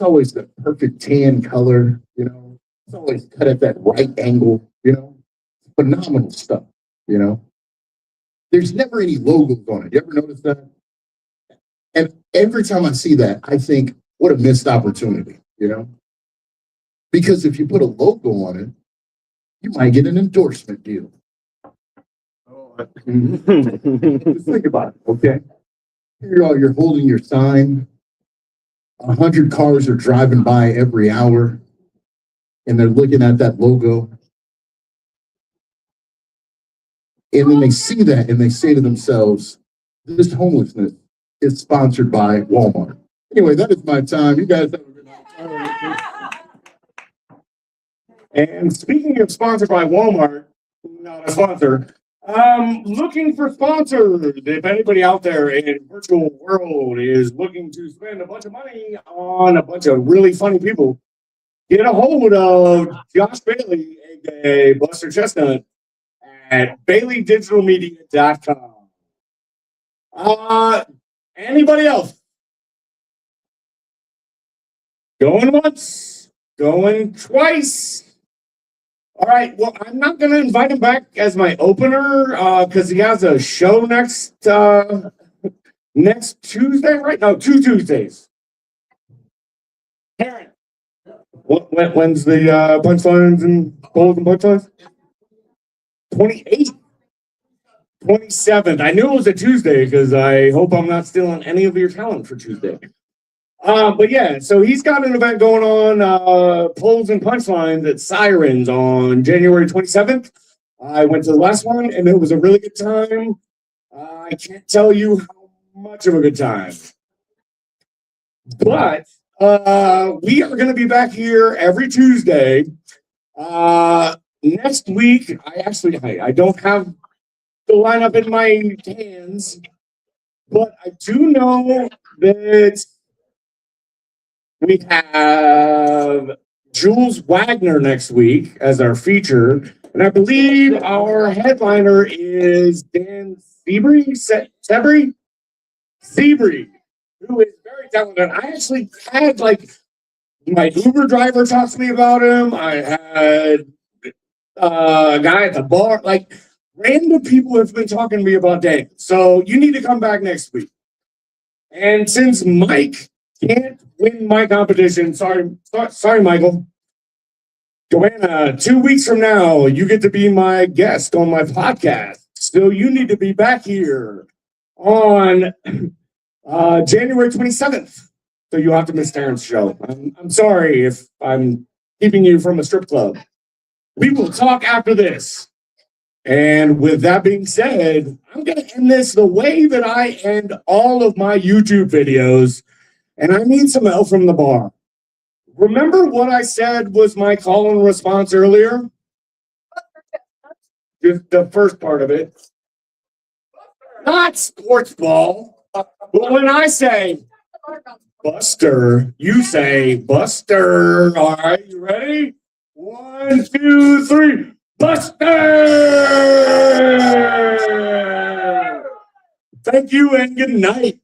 always the perfect tan color, It's always cut at that right angle, Phenomenal stuff, There's never any logos on it. You ever notice that? And every time I see that, I think, what a missed opportunity, Because if you put a logo on it, you might get an endorsement deal. Just think about it, okay? Here you're holding your sign. 100 cars are driving by every hour, and they're looking at that logo. And then they see that and they say to themselves, this homelessness is sponsored by Walmart. Anyway, that is my time. You guys have a good night. And speaking of sponsored by Walmart, not a sponsor, looking for sponsors. If anybody out there in the virtual world is looking to spend a bunch of money on a bunch of really funny people, get a hold of Josh Bailey, aka Buster Chestnut, at BaileyDigitalMedia.com. Anybody else? Going once, going twice. All right. Well, I'm not going to invite him back as my opener because he has a show next Tuesday, right? No, 2 Tuesdays. Karen, when's the punchlines and polls and punchlines? 28th. 27th. I knew it was a Tuesday because I hope I'm not stealing any of your talent for Tuesday. But yeah, so he's got an event going on, polls and punchlines at Sirens on January 27th. I went to the last one and it was a really good time. I can't tell you how much of a good time. But we are going to be back here every Tuesday. Next week, I don't have the lineup in my hands, but I do know that we have Jules Wagner next week as our feature, and I believe our headliner is Dan Sebrey, who is very talented. I actually had my Uber driver talk to me about him. I had a guy at the bar, random people have been talking to me about Dan. So you need to come back next week. And since Mike can't win my competition, sorry, Michael. Joanna, 2 weeks from now, you get to be my guest on my podcast. So you need to be back here on January 27th. So you have to miss Terrence's show. I'm sorry if I'm keeping you from a strip club. We will talk after this. And with that being said, I'm going to end this the way that I end all of my YouTube videos. And I need some help from the bar. Remember what I said was my call and response earlier? Just the first part of it. Not sports ball. But when I say Buster, you say Buster. All right, you ready? 1, 2, 3. Buster! Thank you and good night.